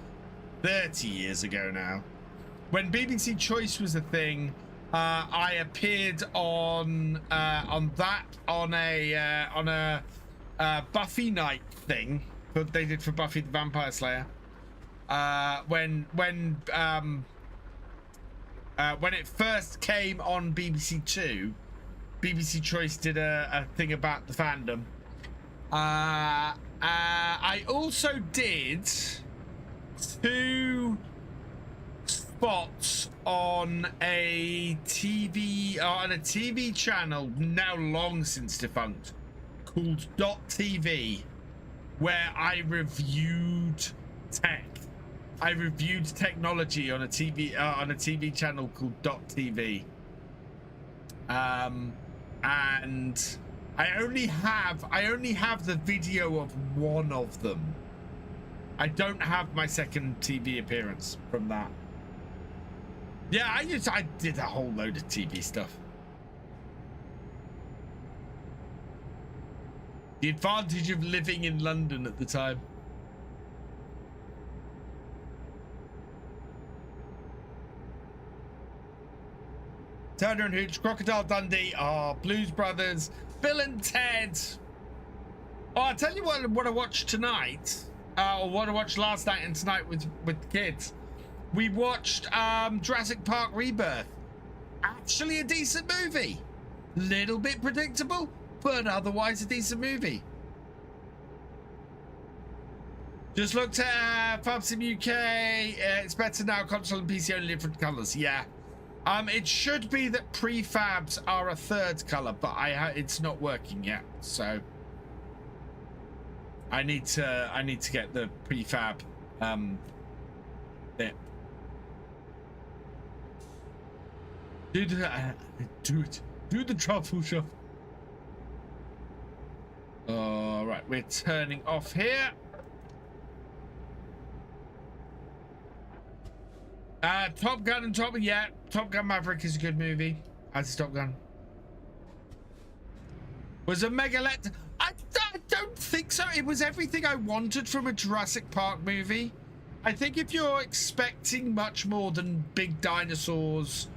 30 years ago now. When BBC Choice was a thing, I appeared on a Buffy night thing that they did for Buffy the Vampire Slayer. When it first came on BBC Two, BBC Choice did a thing about the fandom. I also did 2 spots on a TV channel now long since defunct called .TV, where I reviewed tech. I reviewed technology on a TV channel called .TV. and I only have the video of one of them. I don't have my second TV appearance from that. Yeah, I did a whole load of TV stuff. The advantage of living in London at the time. Turner and Hooch, Crocodile Dundee, Blues Brothers, Bill and Ted. Oh, I'll tell you what I watched tonight, or what I watched last night and tonight with the kids. We watched Jurassic Park Rebirth. Actually a decent movie. Little bit predictable, but otherwise a decent movie. Just looked at FarmSim UK. It's better now, console and PC only different colors. Yeah. It should be that prefabs are a third color, but it's not working yet. So I need to get the prefab bit. Do the truffle shuffle. All right, we're turning off here. Top Gun and Top Gun Maverick is a good movie. As is Top Gun. Was a megalith. I don't think so. It was everything I wanted from a Jurassic Park movie. I think if you're expecting much more than big dinosaurs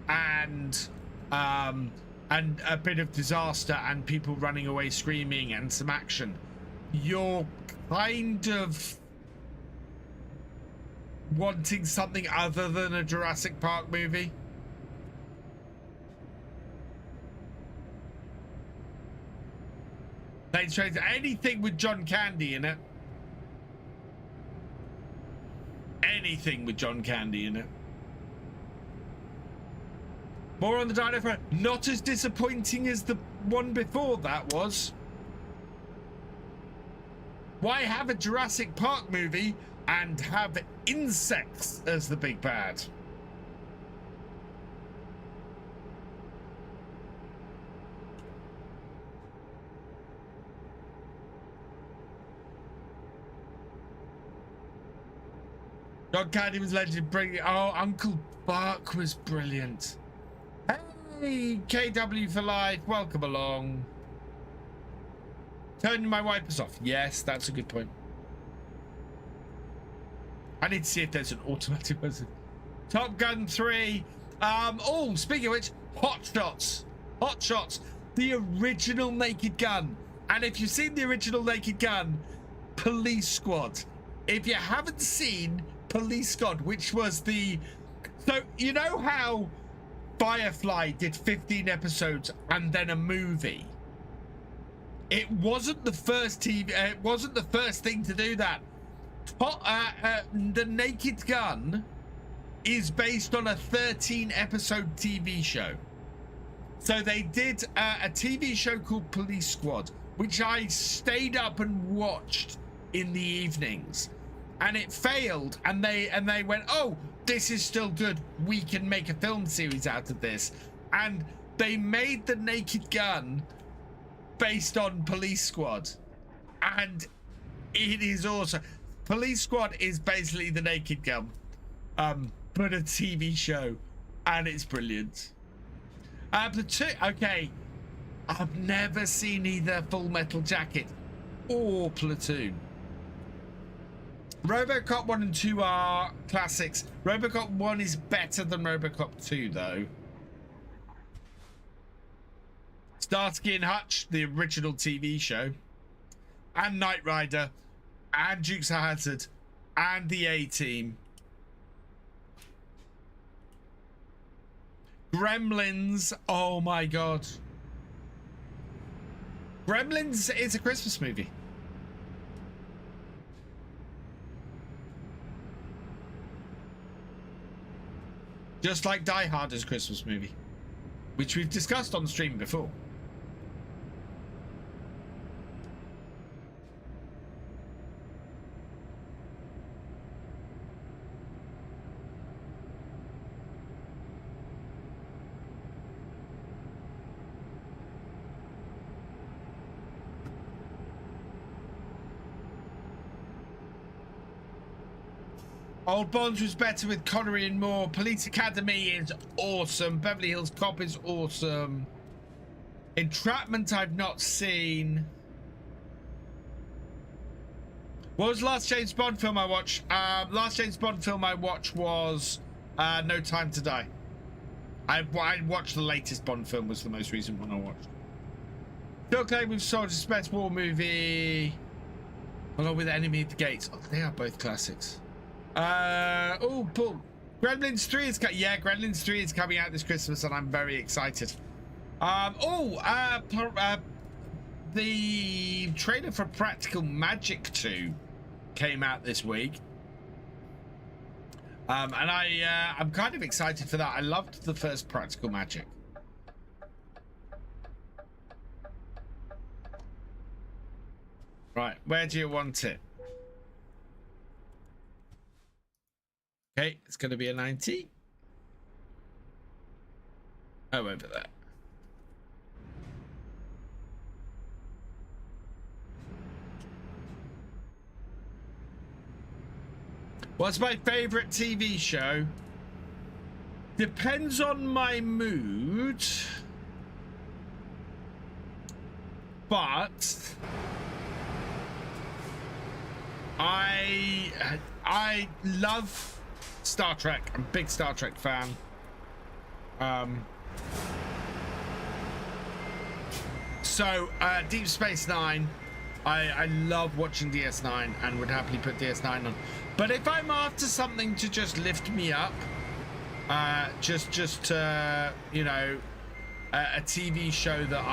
and a bit of disaster and people running away screaming and some action, you're kind of wanting something other than a Jurassic Park movie. Anything with John Candy in it. Anything with John Candy in it. More on the Dino Farm. Not as disappointing as the one before that was. Why have a Jurassic Park movie and have insects as the big bad? John Candy was legendary. Oh, Uncle Buck was brilliant. Hey, KW for life. Welcome along. Turning my wipers off. Yes, that's a good point. I need to see if there's an automatic person. Top Gun 3. Oh, speaking of which, Hot Shots. Hot Shots. The original Naked Gun. And if you've seen the original Naked Gun, Police Squad. If you haven't seen Police Squad, which was the... So, you know how Firefly did 15 episodes and then a movie? It wasn't the first TV... it wasn't the first thing to do that. The Naked Gun is based on a 13-episode TV show. So they did a TV show called Police Squad, which I stayed up and watched in the evenings, and it failed. And they went, "Oh, this is still good. We can make a film series out of this." And they made the Naked Gun based on Police Squad, and it is awesome. Police Squad is basically the Naked Gun, but a TV show, and it's brilliant. Platoon. Okay, I've never seen either Full Metal Jacket or Platoon. RoboCop 1 and 2 are classics. RoboCop 1 is better than RoboCop 2, though. Starsky and Hutch, the original TV show, and Knight Rider, and Dukes of Hazzard, and the A-Team. Gremlins, oh my god. Gremlins is a Christmas movie. Just like Die Hard is a Christmas movie, which we've discussed on stream before. Old Bonds was better with Connery and Moore. Police Academy is awesome. Beverly Hills Cop is awesome. Entrapment I've not seen. What was the last James Bond film I watched? Last James Bond film I watched was No Time to Die. I watched the latest Bond film, was the most recent one I watched. Still claim with Soldier's best war movie, along with Enemy at the Gates. Oh, they are both classics. Oh, Paul. Gremlins 3 is Gremlins 3 is coming out this Christmas, and I'm very excited. The trailer for Practical Magic 2 came out this week. And I'm kind of excited for that. I loved the first Practical Magic. Right, where do you want it? Okay, it's going to be a 90. Oh, over there. What's my favorite TV show? Depends on my mood. But I love Star Trek. I'm a big Star Trek fan. Deep Space Nine. I love watching DS9 and would happily put DS9 on. But if I'm after something to just lift me up, you know, a TV show that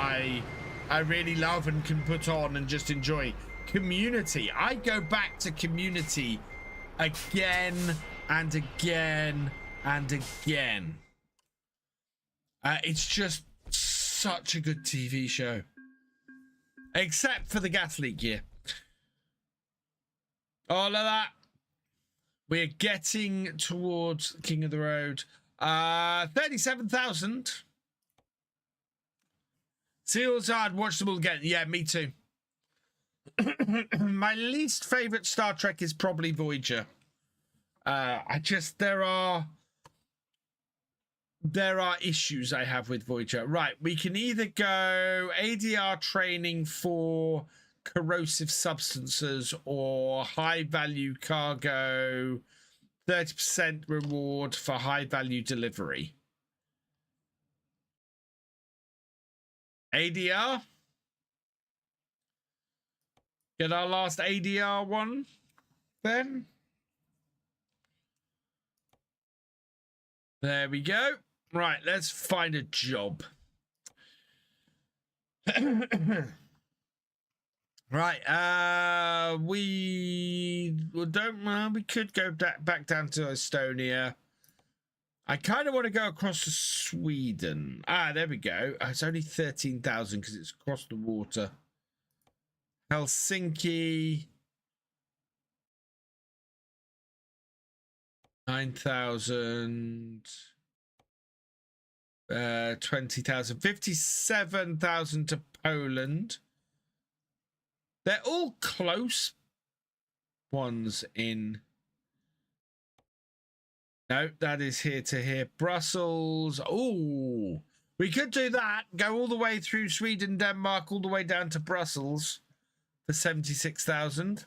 I really love and can put on and just enjoy, Community. I go back to Community again and again and again. It's just such a good TV show. Except for the gas leak year. All of that. We're getting towards King of the Road. 37,000. Seals, I'd watch them all again. Yeah, me too. My least favorite Star Trek is probably Voyager. There are issues I have with Voyager. Right, we can either go ADR training for corrosive substances or high value cargo, 30% reward for high value delivery. ADR? Get our last ADR one then. There we go. Right, let's find a job. Right, we could go back down to Estonia. I kind of want to go across to Sweden. There we go. It's only 13,000 because it's across the water. Helsinki. 9,000. 20,000. 57,000 to Poland. They're all close ones in. No, that is here to here. Brussels. Oh, we could do that. Go all the way through Sweden, Denmark, all the way down to Brussels for 76,000.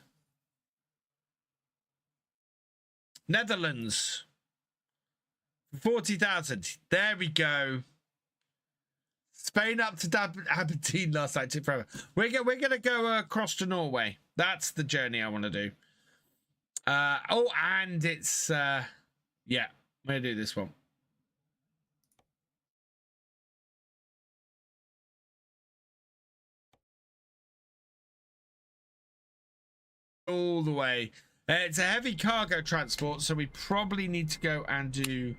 Netherlands. 40,000. There we go. Spain up to Aberdeen last night took forever. We're gonna go across to Norway. That's the journey I want to do. And it's yeah, I'm gonna do this one. All the way. It's a heavy cargo transport, so we probably need to go and do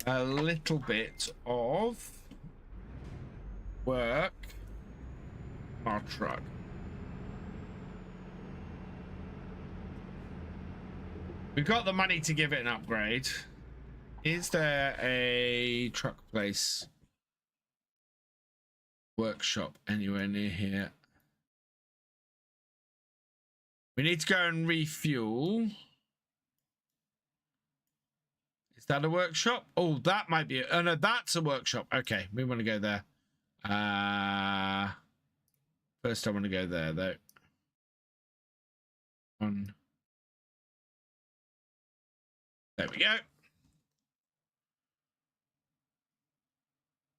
a little bit of work on our truck. We've got the money to give it an upgrade. Is there a truck place, workshop anywhere near here? We need to go and refuel. Is that a workshop? Oh, that might be. Oh no, that's a workshop. Okay, we want to go there. First I want to go there though. There we go.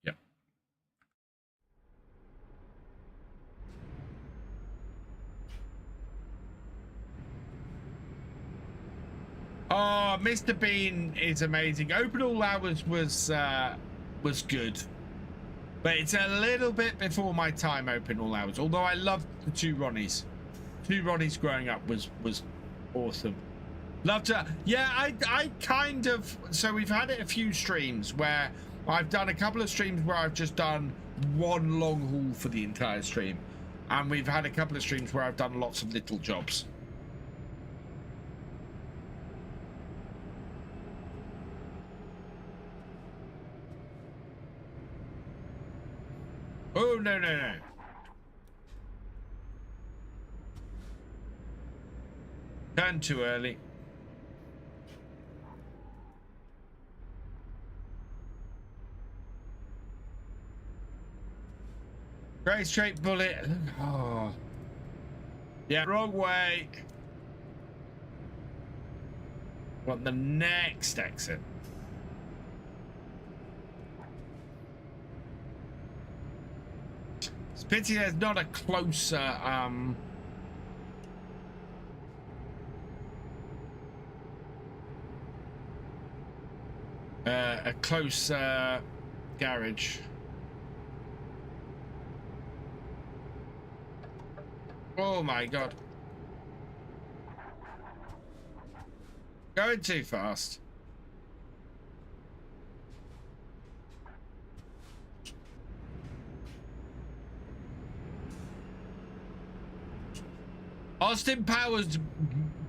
Yep. Oh, Mr. Bean is amazing. Open all hours was good, but it's a little bit before my time. Open all hours, although I loved the two Ronnies. Two Ronnies growing up was awesome. Love to. Yeah, I kind of. So we've had it a few streams where I've done a couple of streams where I've just done one long haul for the entire stream, and we've had a couple of streams where I've done lots of little jobs. Oh, no, no, no. Turn too early. Great straight bullet. Oh. Yeah, wrong way. Want the next exit. It's a pity there's not a closer garage. Oh my god. Going too fast. Austin Powers,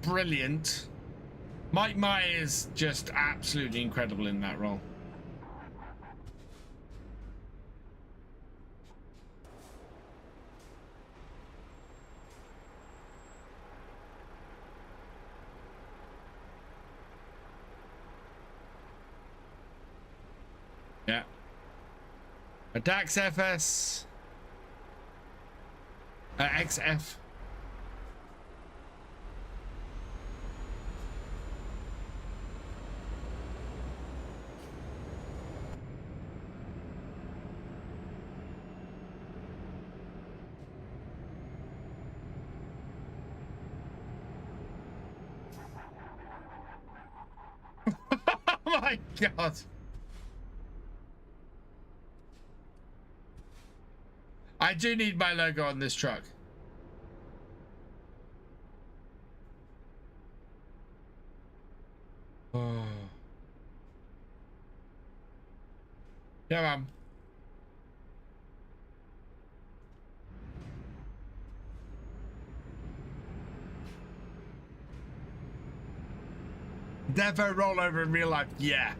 brilliant. Mike Myers, just absolutely incredible in that role. Yeah. A Dax FS. XF. Oh my god. I do need my logo on this truck. Oh. Yeah, man. Devo rollover in real life. Yeah.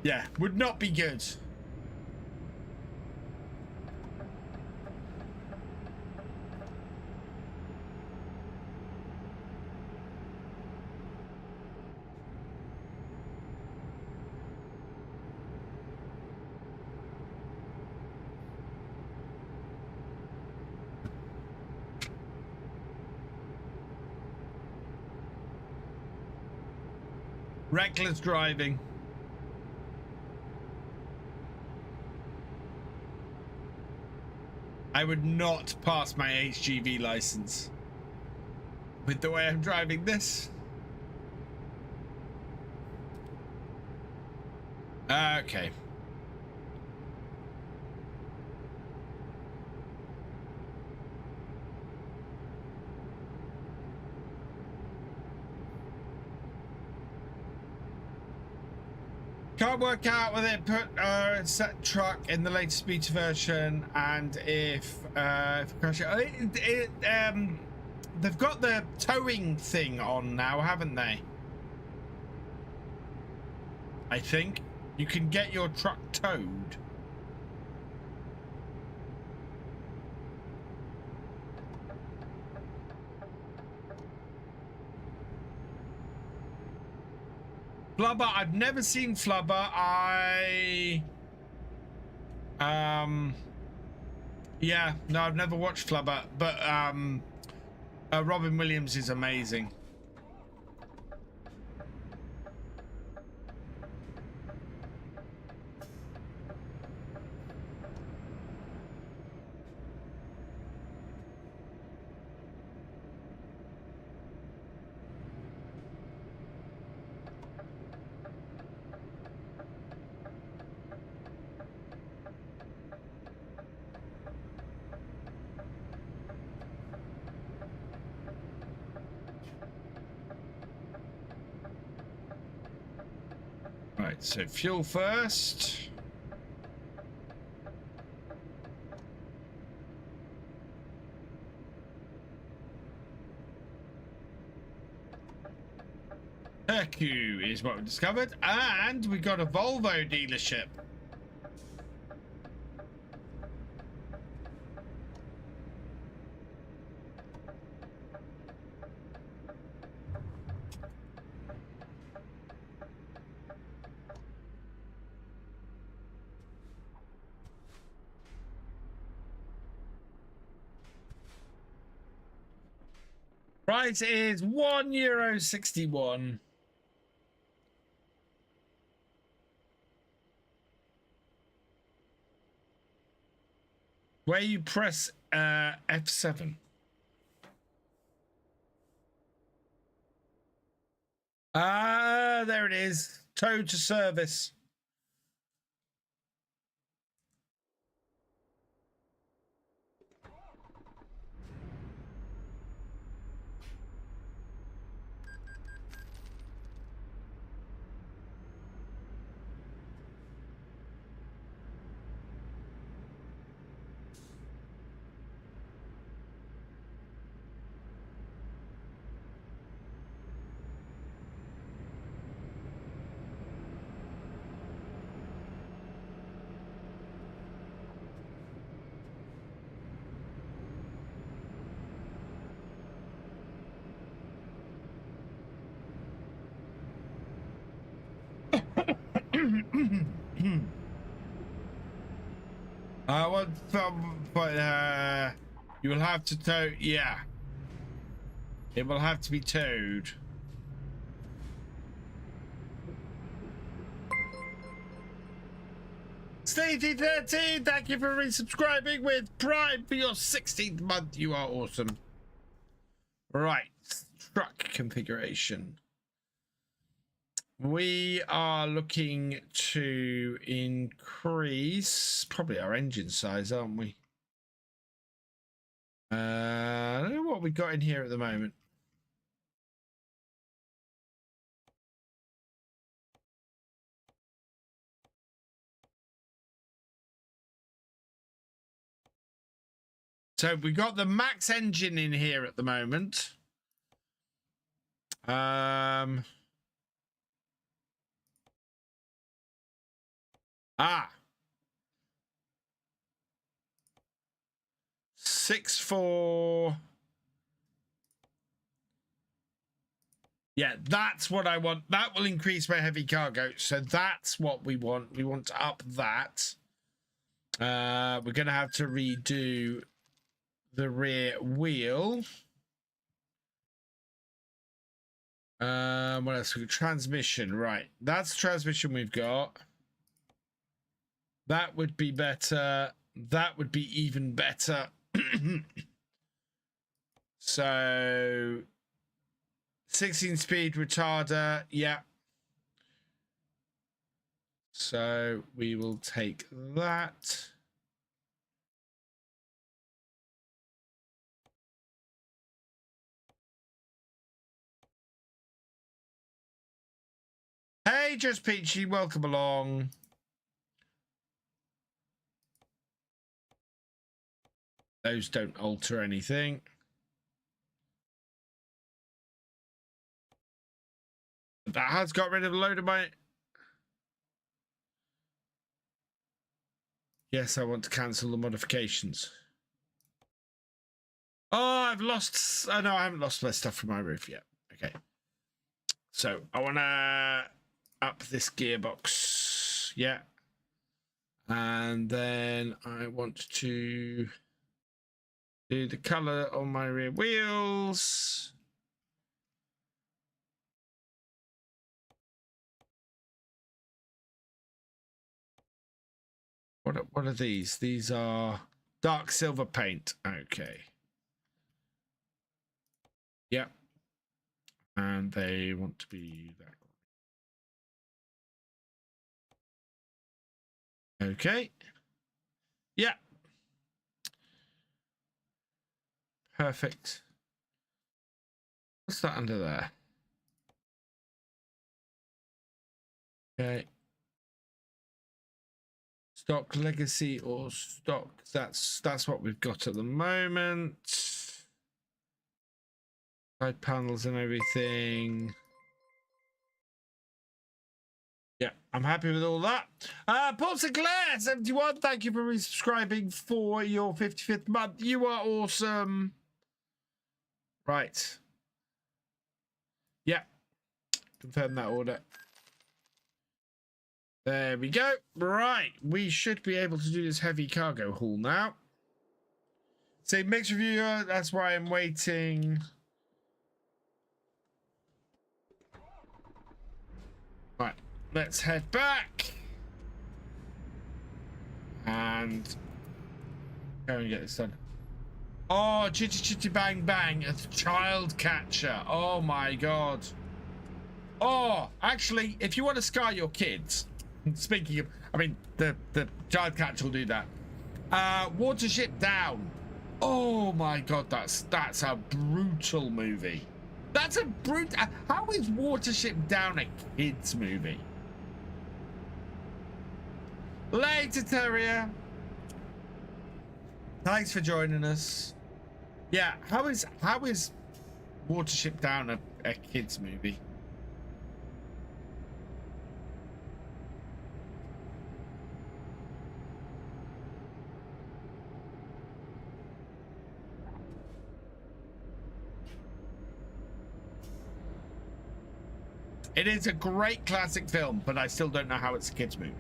Yeah, would not be good. Reckless driving. I would not pass my HGV license with the way I'm driving this. Okay. Can't work out whether it put set truck in the latest beta version, and if crash it, they've got the towing thing on now, haven't they? I think you can get your truck towed. Flubber, I've never seen Flubber. Yeah, no, I've never watched Flubber, but Robin Williams is amazing. Right, so fuel first. Hercule is what we discovered, and we got a Volvo dealership. Price is €1.61. Where you press F7. Ah, there it is. Tow to service. You will have to tow. Yeah, it will have to be towed. Stevie13, thank you for resubscribing with Prime for your 16th month. You are awesome. Right, truck configuration. We are looking to increase probably our engine size, aren't we? I don't know what we got in here at the moment. So we got the max engine in here at the moment. 6.4. Yeah, that's what I want. That will increase my heavy cargo. So that's what we want. We want to up that. We're going to have to redo the rear wheel. What else? Transmission, right? That's transmission we've got. That would be better. That would be even better. So 16-speed retarder, yeah. So we will take that. Hey, Just Peachy, welcome along. Those don't alter anything. That has got rid of a load of my... Yes, I want to cancel the modifications. Oh, I've lost... Oh, no, I haven't lost my stuff from my roof yet. Okay. So, I want to up this gearbox. Yeah. And then I want to do the color on my rear wheels. What are these? These are dark silver paint. Okay. Yep. And they want to be that. Okay. Yeah. Perfect. What's that under there? Okay. Stock legacy or stock. That's what we've got at the moment. Side panels and everything. Yeah, I'm happy with all that. Paul Sinclair 71, thank you for resubscribing for your 55th month. You are awesome. Right. Yeah. Confirm that order. There we go. Right. We should be able to do this heavy cargo haul now. Say mixed reviewer. That's why I'm waiting. Right. Let's head back. And go and get this done. Oh, chitty chitty bang bang. A child catcher. Oh my god. Oh, actually, if you want to scar your kids, speaking of, I mean, the child catcher will do that. Watership Down. Oh my god, that's a brutal movie. That's a brutal. How is Watership Down a kids movie? Later, Terrier. Thanks for joining us. Yeah, how is Watership Down a kids movie? It is a great classic film, but I still don't know how it's a kids movie.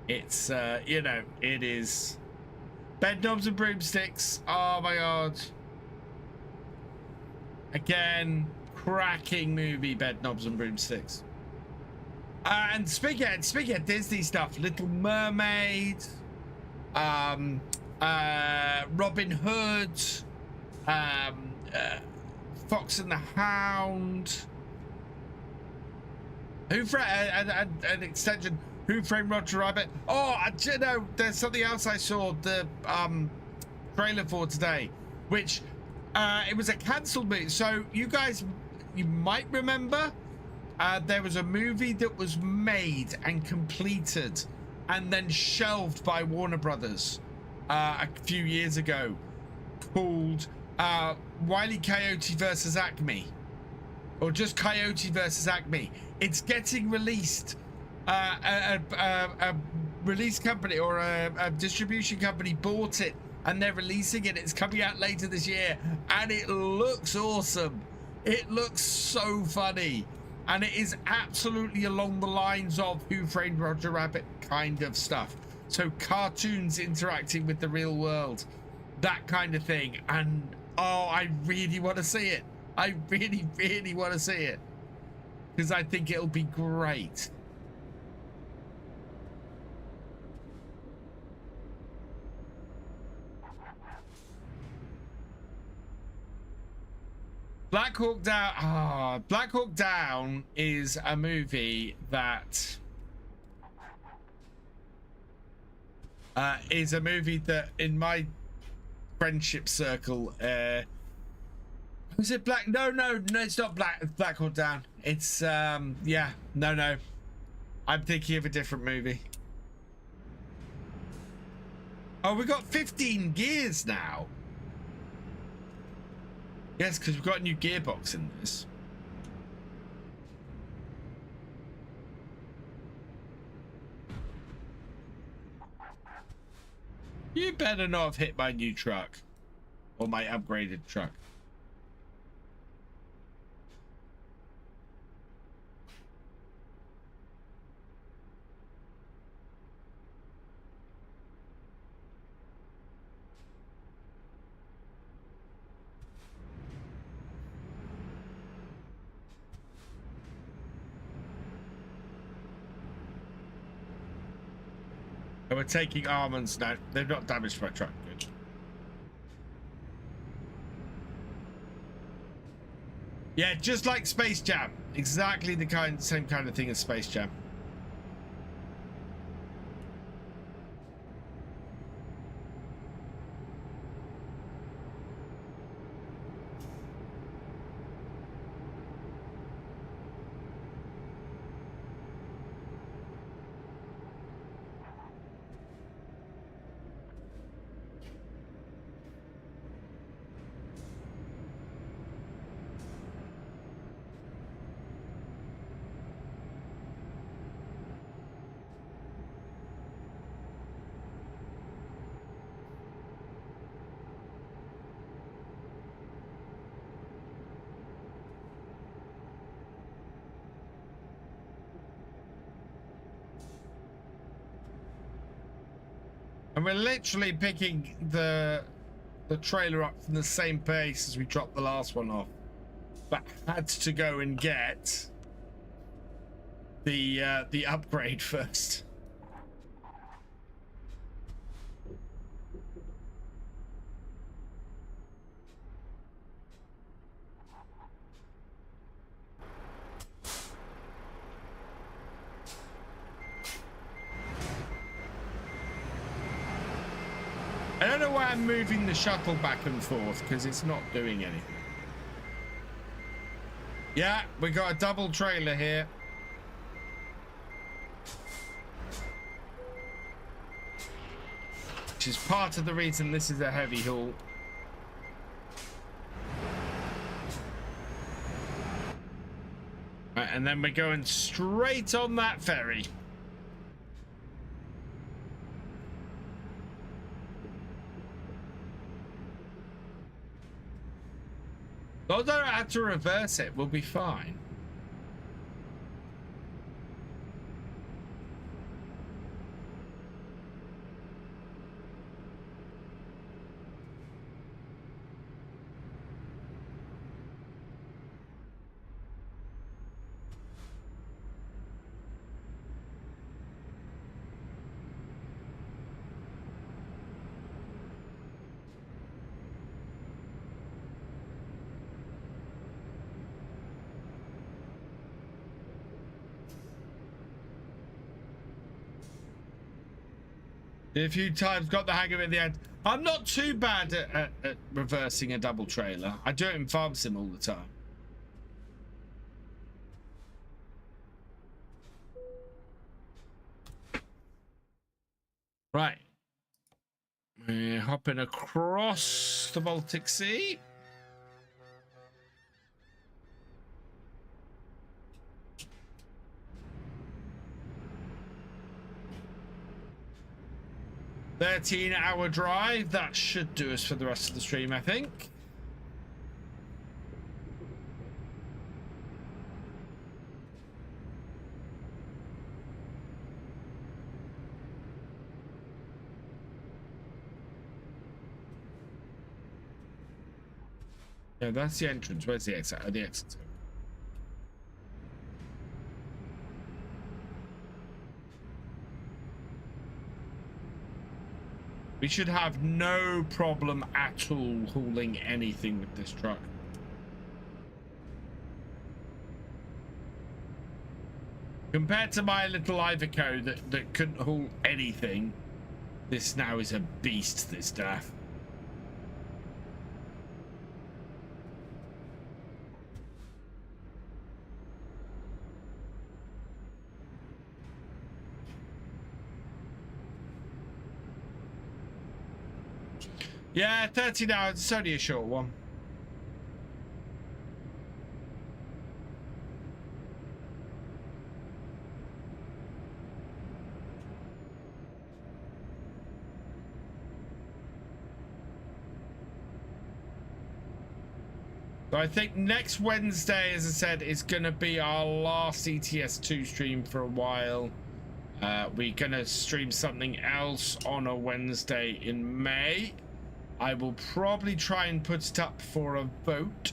It's you know, it is Bed Knobs and Broomsticks. Oh my god. Again, cracking movie, Bed Knobs and Broomsticks. And speaking of Disney stuff, Little Mermaid, Robin Hood, Fox and the Hound, an extension, Who Framed Roger Rabbit. Oh, you know, there's something else I saw the trailer for today, which it was a cancelled movie. So you guys, you might remember there was a movie that was made and completed and then shelved by Warner Brothers a few years ago called Wile E. Coyote versus Acme, or just Coyote versus Acme. It's getting released. A release company or a distribution company bought it and they're releasing it. It's coming out later this year and it looks awesome. It looks so funny. And it is absolutely along the lines of Who Framed Roger Rabbit kind of stuff. So cartoons interacting with the real world, that kind of thing. And oh, I really want to see it. I really, really want to see it because I think it'll be great. Black Hawk Down. Black Hawk Down is a movie that in my friendship circle, was it Black? No, it's not Black Hawk Down. It's yeah, no. I'm thinking of a different movie. Oh, we got 15 gears now. Yes, because we've got a new gearbox in this. You better not have hit my new truck. Or my upgraded truck. And we're taking almonds now. They've not damaged my truck. Good. Yeah, just like Space Jam. Exactly the same kind of thing as Space Jam. And we're literally picking the trailer up from the same pace as we dropped the last one off, but had to go and get the upgrade first. I don't know why I'm moving the shuttle back and forth, because it's not doing anything. Yeah, we got a double trailer here. Which is part of the reason this is a heavy haul. Right, and then we're going straight on that ferry. Although I had to reverse it, we'll be fine. A few times, got the hang of it in the end. I'm not too bad at reversing a double trailer. I do it in Farm Sim all the time. Right. We're hopping across the Baltic Sea. $13-hour drive. That should do us for the rest of the stream, I think. Yeah, that's the entrance. Where's the exit? Oh, the exit. We should have no problem at all hauling anything with this truck. Compared to my little Ivico that couldn't haul anything, this now is a beast, this DAF. Yeah, 13 hours. It's only a short one. So I think next Wednesday, as I said, is going to be our last ETS2 stream for a while. We're going to stream something else on a Wednesday in May. I will probably try and put it up for a vote.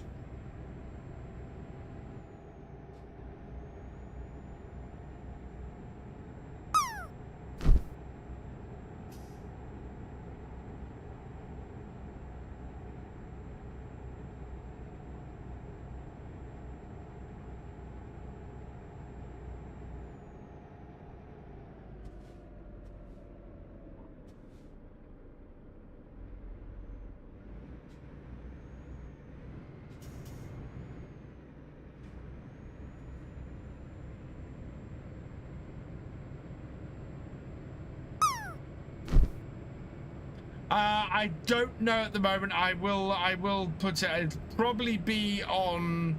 I don't know at the moment. I will put it. It'll probably be on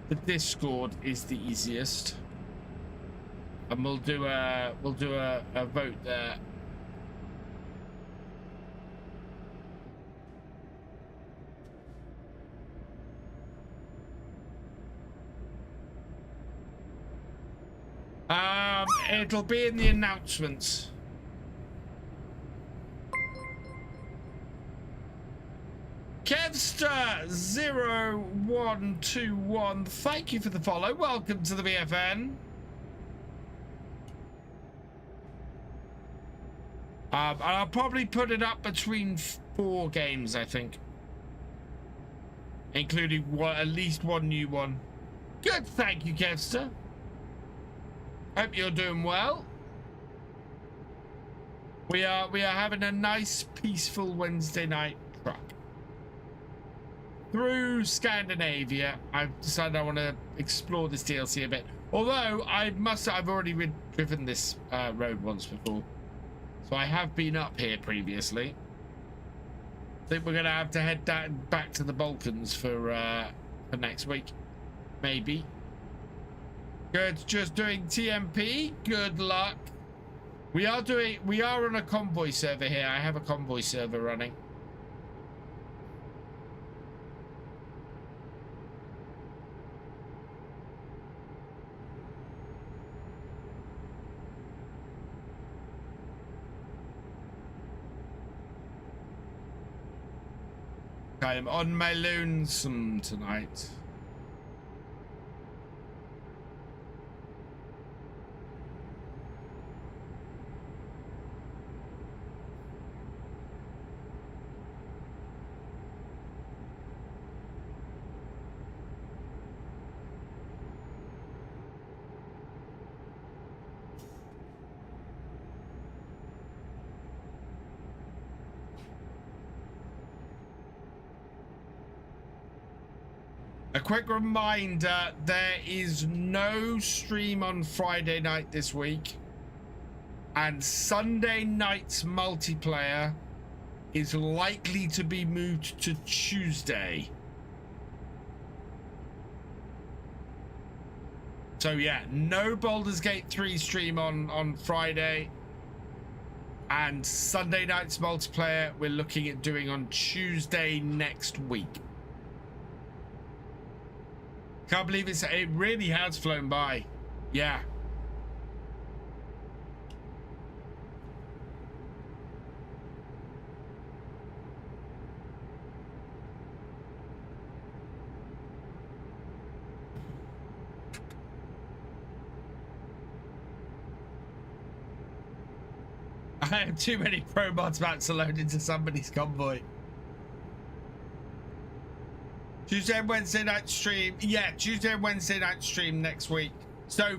the Discord is the easiest, and we'll do a vote there. It'll be in the announcements. Kevster0121, thank you for the follow. Welcome to the VFN. And I'll probably put it up between 4 games, I think, including at least one new one. Good, thank you, Kevster. Hope you're doing well. We are having a nice, peaceful Wednesday night truck through Scandinavia. I've decided I want to explore this DLC a bit. Although I've already driven this road once before, so I have been up here previously. I think we're gonna have to head back to the Balkans for next week, maybe. Good, just doing TMP. Good luck. We are on a convoy server here. I have a convoy server running. I am on my lonesome tonight. A quick reminder, there is no stream on Friday night this week, and Sunday night's multiplayer is likely to be moved to Tuesday. So yeah, no Baldur's Gate 3 stream on Friday, and Sunday night's multiplayer we're looking at doing on Tuesday next week. Can't believe it really has flown by. Yeah. I have too many pro mods about to load into somebody's convoy. Tuesday and Wednesday night stream. Yeah, Tuesday and Wednesday night stream next week. So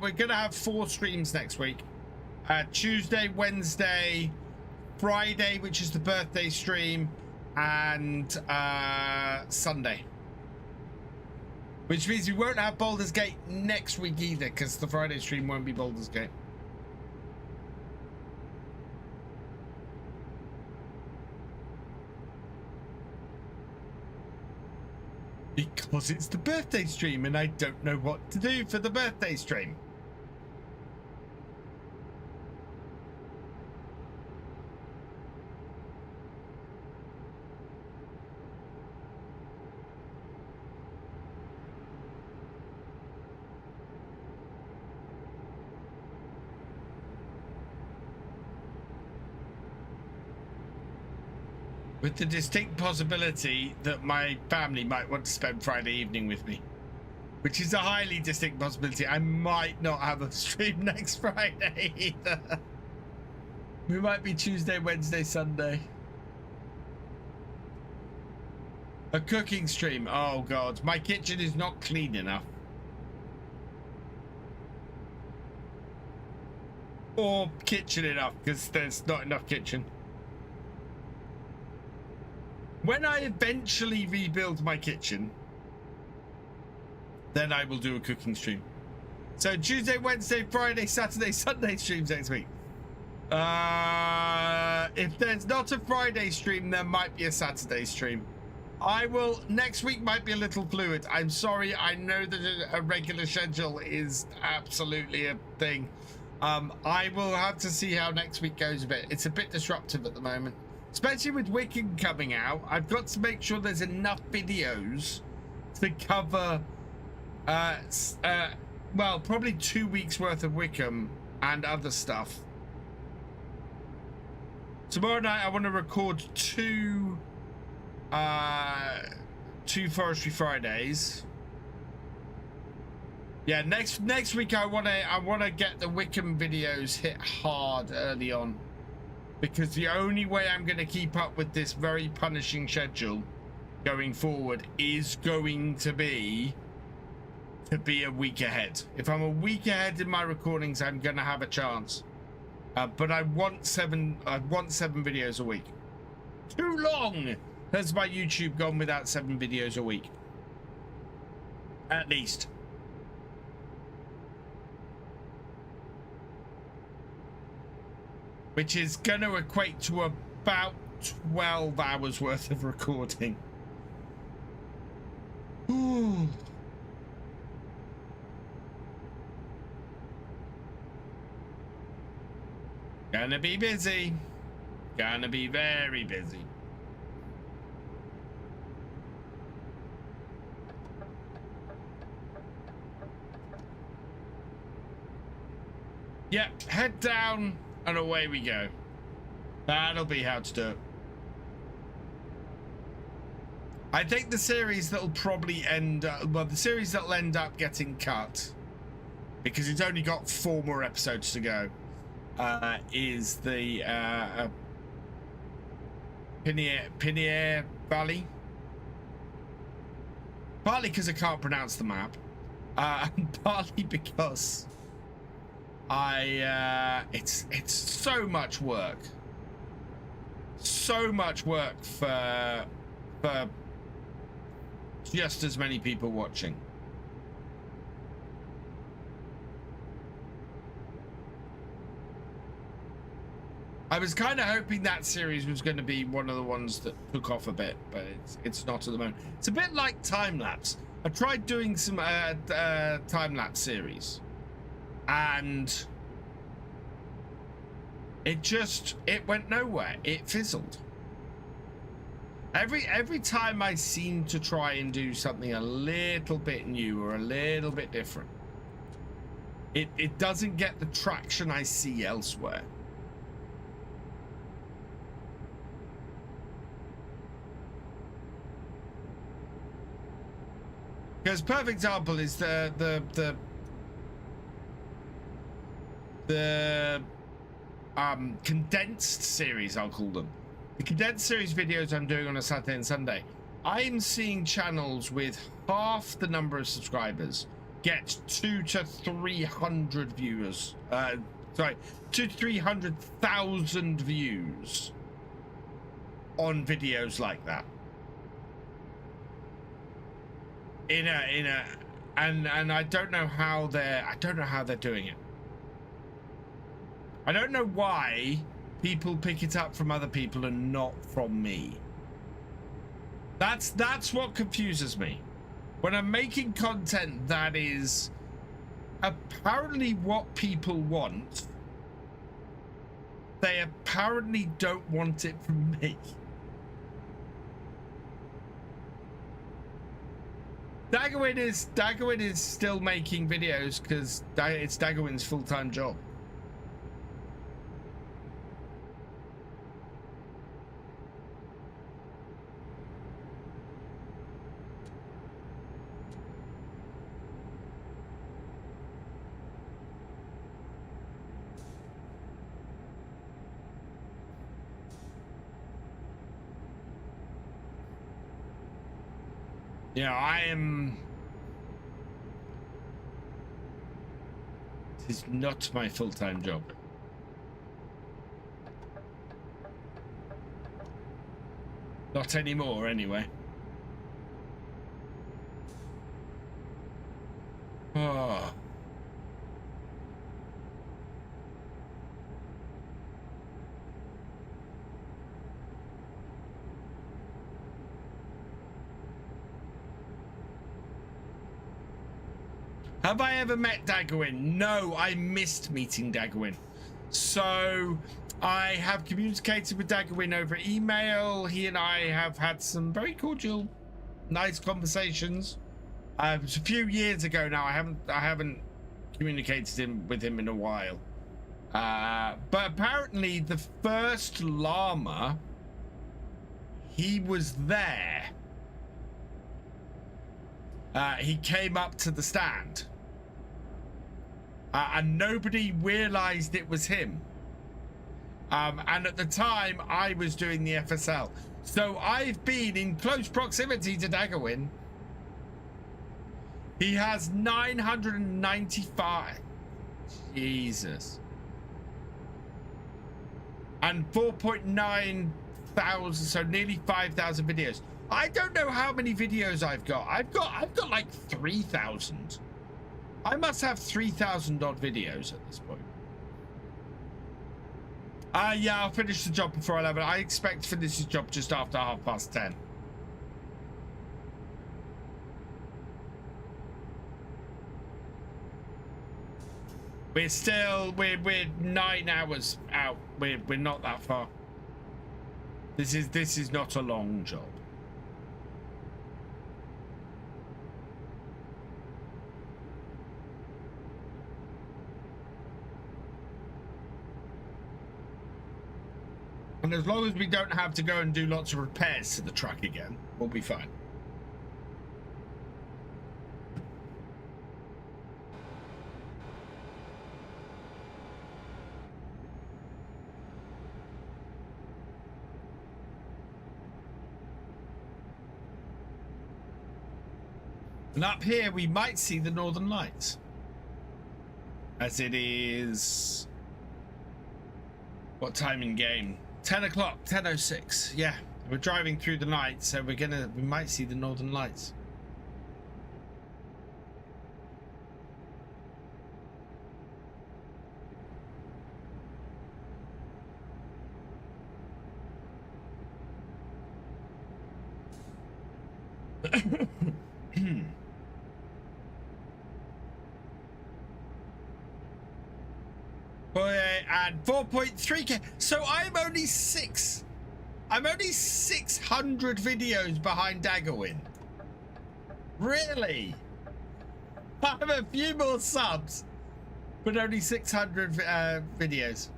we're going to have 4 streams next week. Tuesday, Wednesday, Friday, which is the birthday stream, and Sunday. Which means we won't have Baldur's Gate next week either, because the Friday stream won't be Baldur's Gate. Because it's the birthday stream and I don't know what to do for the birthday stream. With the distinct possibility that my family might want to spend Friday evening with me. Which is a highly distinct possibility. I might not have a stream next Friday either. We might be Tuesday, Wednesday, Sunday. A cooking stream. Oh God, my kitchen is not clean enough. Or kitchen enough, because there's not enough kitchen. When I eventually rebuild my kitchen, then I will do a cooking stream. So Tuesday, Wednesday, Friday, Saturday, Sunday streams next week. If there's not a Friday stream, there might be a Saturday stream. Next week might be a little fluid. I'm sorry, I know that a regular schedule is absolutely a thing. I will have to see how next week goes a bit. It's a bit disruptive at the moment. Especially with Wiccan coming out, I've got to make sure there's enough videos to cover well, probably 2 weeks worth of Wickham and other stuff. Tomorrow night I want to record two Forestry Fridays. Yeah, next week I wanna get the Wickham videos hit hard early on, because the only way I'm gonna keep up with this very punishing schedule going forward is going to be a week ahead. If I'm a week ahead in my recordings, I'm gonna have a chance. But I want seven videos a week. Too long has my YouTube gone without 7 videos a week. At least. Which is gonna equate to about 12 hours worth of recording. Ooh. Gonna be busy. Gonna be very busy. Yep, head down and away we go. That'll be how to do it. I think the series that'll probably end up, well, the series that'll end up getting cut, because it's only got 4 more episodes to go, is the Pinier Valley. Partly because I can't pronounce the map, and partly because it's so much work. So much work for just as many people watching. I was kind of hoping that series was going to be one of the ones that took off a bit, but it's not at the moment. It's a bit like time-lapse. I tried doing some time-lapse series, and it went nowhere. It fizzled. Every time I seem to try and do something a little bit new or a little bit different, it doesn't get the traction I see elsewhere. Because perfect example is the condensed series, I'll call them. The condensed series videos I'm doing on a Saturday and Sunday. I'm seeing channels with half the number of subscribers get 200 to 300 viewers. 200 to 300,000 views on videos like that. And I don't know how they're doing it. I don't know why people pick it up from other people and not from me. That's what confuses me. When I'm making content that is apparently what people want, they apparently don't want it from me. Daggerwin is still making videos because it's Daggerwin's full-time job. You know, I am... This is not my full-time job. Not anymore, anyway. Oh. Have I ever met Daggerwin? No, I missed meeting Daggerwin. So I have communicated with Daggerwin over email. He and I have had some very cordial, nice conversations. It was a few years ago now. I haven't communicated with him in a while. But apparently the first llama, he was there. He came up to the stand. And nobody realized it was him. And at the time, I was doing the FSL. So I've been in close proximity to Daggerwin. He has 995. Jesus. And 4.9 thousand, so nearly 5,000 videos. I don't know how many videos I've got. I've got like 3,000. I must have 3,000 odd videos at this point. Yeah, I'll finish the job before 11. I expect to finish the job just after 10:30. We're 9 hours out. We're not that far. This is not a long job. And as long as we don't have to go and do lots of repairs to the truck again, we'll be fine. And up here, we might see the Northern Lights. As it is... What time in game? 10 o'clock, 10:06. Yeah, we're driving through the night, so we might see the Northern Lights. And 4.3K. So I'm only 600 videos behind Daggerwin. Really? I have a few more subs, but only 600 videos.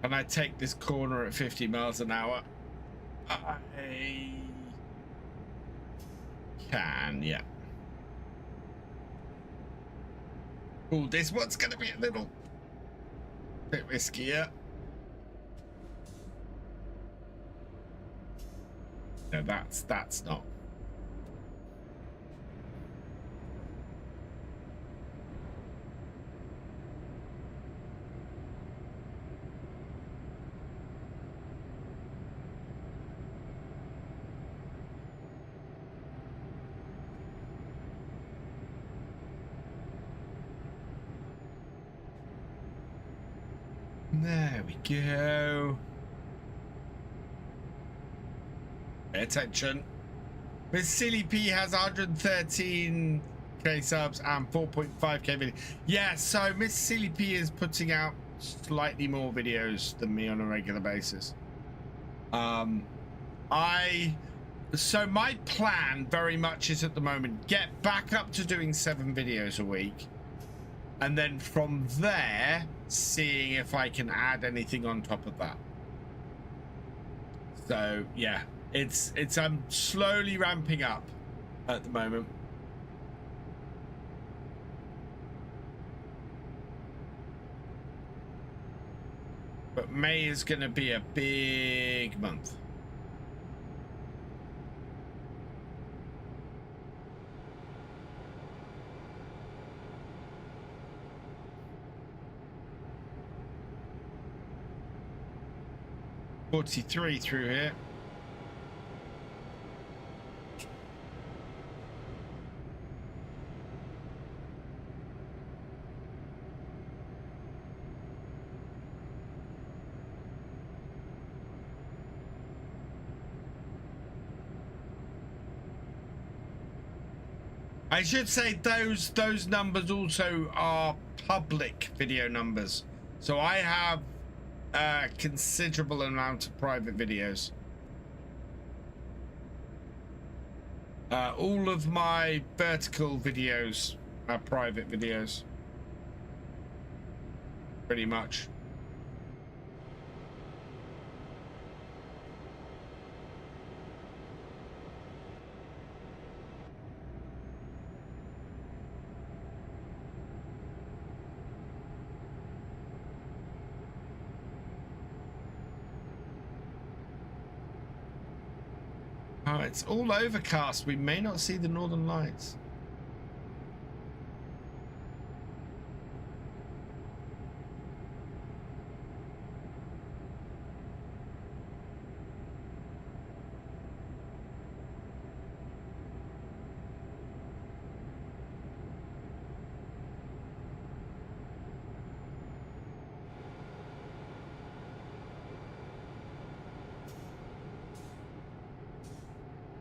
Can I take this corner at 50 miles an hour? I can, yeah. Oh, this one's gonna be a little bit riskier. No, that's not. There we go. Pay attention. Miss Silly P has 113k subs and 4.5k video. Yeah, so Miss Silly P is putting out slightly more videos than me on a regular basis. So my plan very much is at the moment get back up to doing 7 videos a week. and then from there seeing if I can add anything on top of that. So yeah, it's I'm slowly ramping up at the moment. But May is going to be a big month. $43 through here. I should say those numbers also are public video numbers. So I have a considerable amount of private videos. All of my vertical videos are private videos. Pretty much. Oh, it's all overcast. We may not see the northern lights.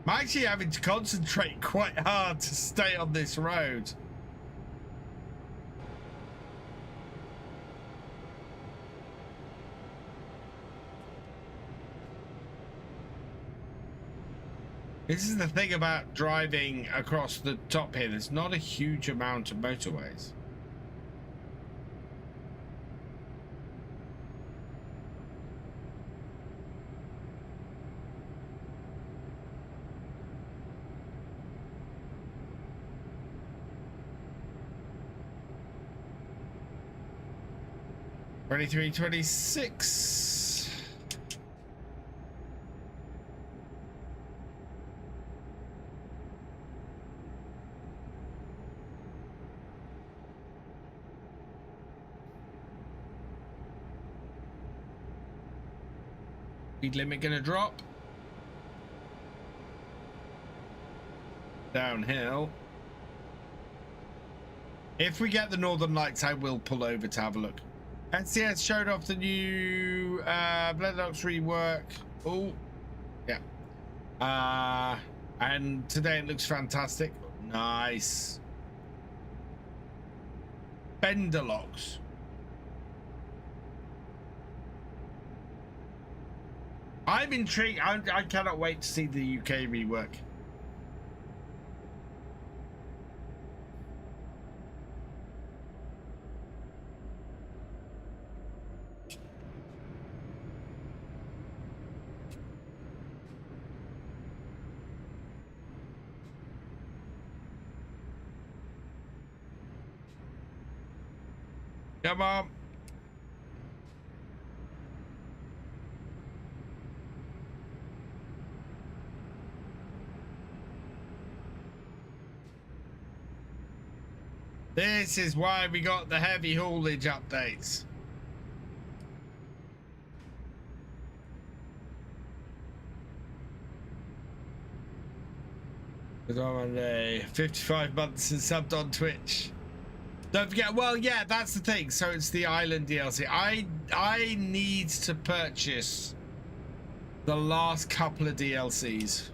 I'm actually having to concentrate quite hard to stay on this road. This is the thing about driving across the top here. There's not a huge amount of motorways. $23, $26. Speed limit gonna drop. Downhill. If we get the northern lights, I will pull over to have a look. NCS showed off the new Bloodlocks rework. Oh, yeah. And today it looks fantastic. Nice. Bender locks. I'm intrigued. I cannot wait to see the UK rework. Come on. This is why we got the heavy haulage updates. Because I'm on a 55 months and subbed on Twitch. Don't forget, well, yeah, that's the thing. So it's the island DLC. I need to purchase the last couple of DLCs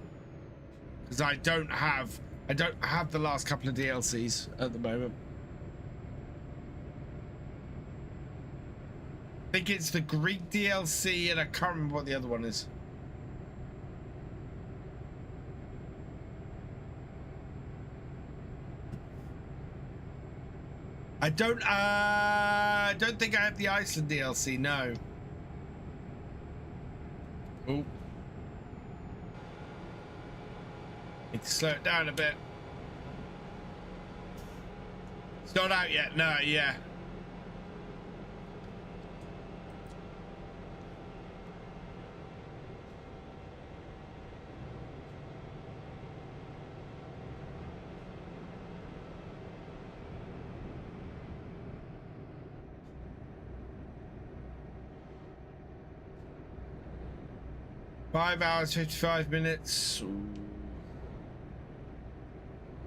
because I don't have the last couple of DLCs at the moment. I think it's the Greek DLC and I can't remember what the other one is. I don't think I have the Iceland DLC, no. Oh. Need to slow it down a bit. It's not out yet, no, yeah. Five hours, 55 minutes.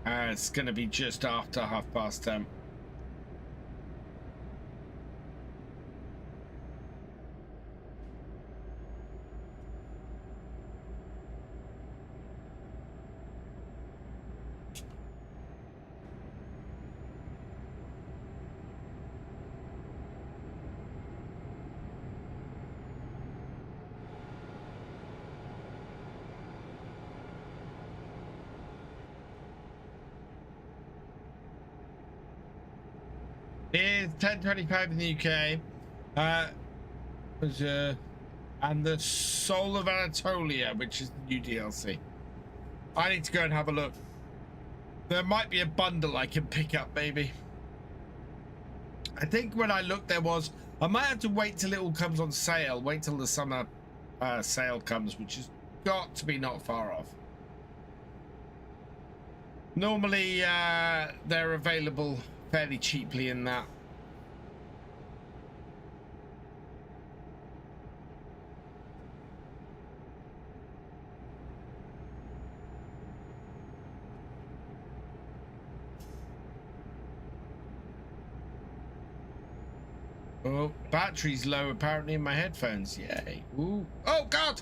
It's going to be just after 10:30. It's 10:25 in the UK. And the Soul of Anatolia, which is the new DLC. I need to go and have a look. There might be a bundle I can pick up, maybe. I think when I looked, there was. I might have to wait till it all comes on sale. Wait till the summer sale comes, which has got to be not far off. Normally, they're available fairly cheaply in that. Oh, battery's low apparently in my headphones. Yay. Ooh. Oh, God!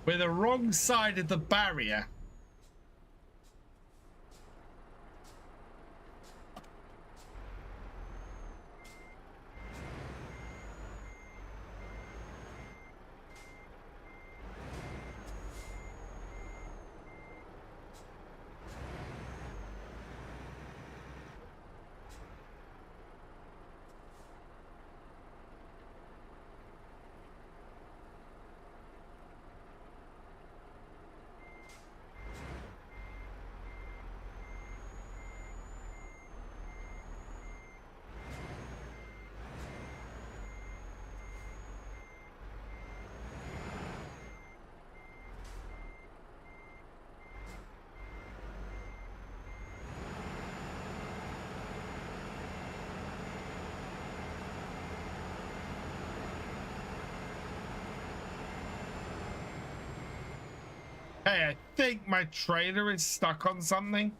We're the wrong side of the barrier. Hey, I think my trailer is stuck on something.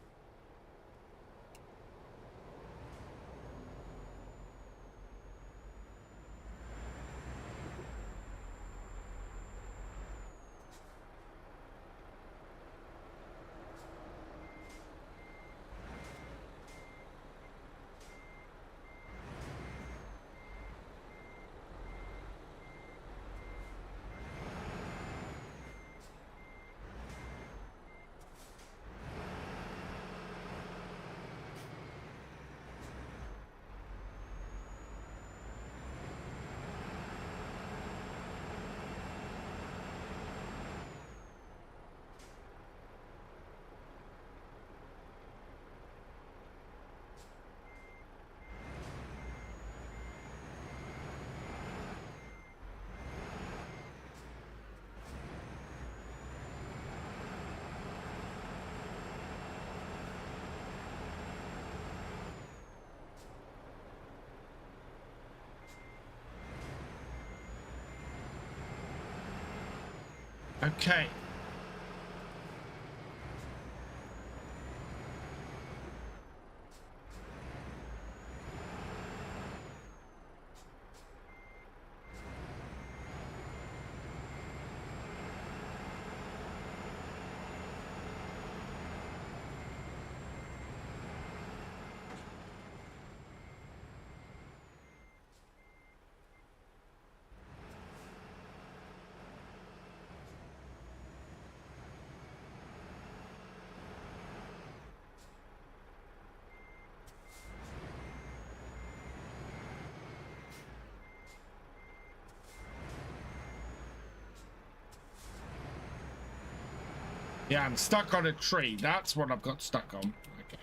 Okay. Yeah, I'm stuck on a tree. That's what I've got stuck on. Okay.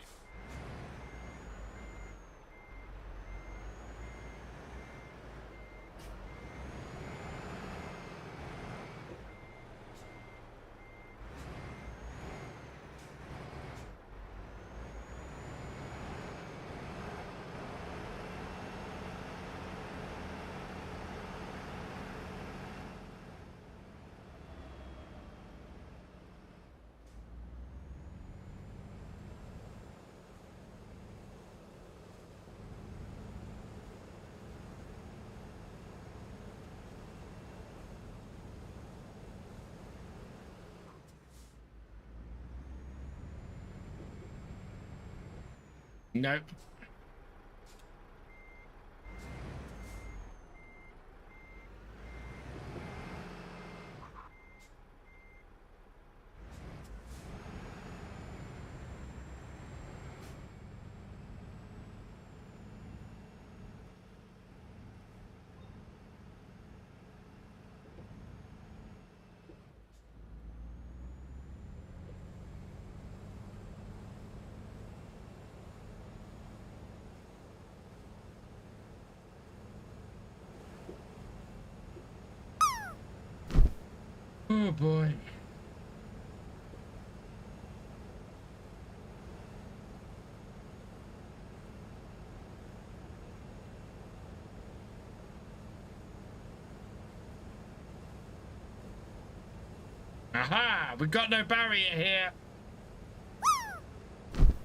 Nope. Oh boy. Aha! We've got no barrier here.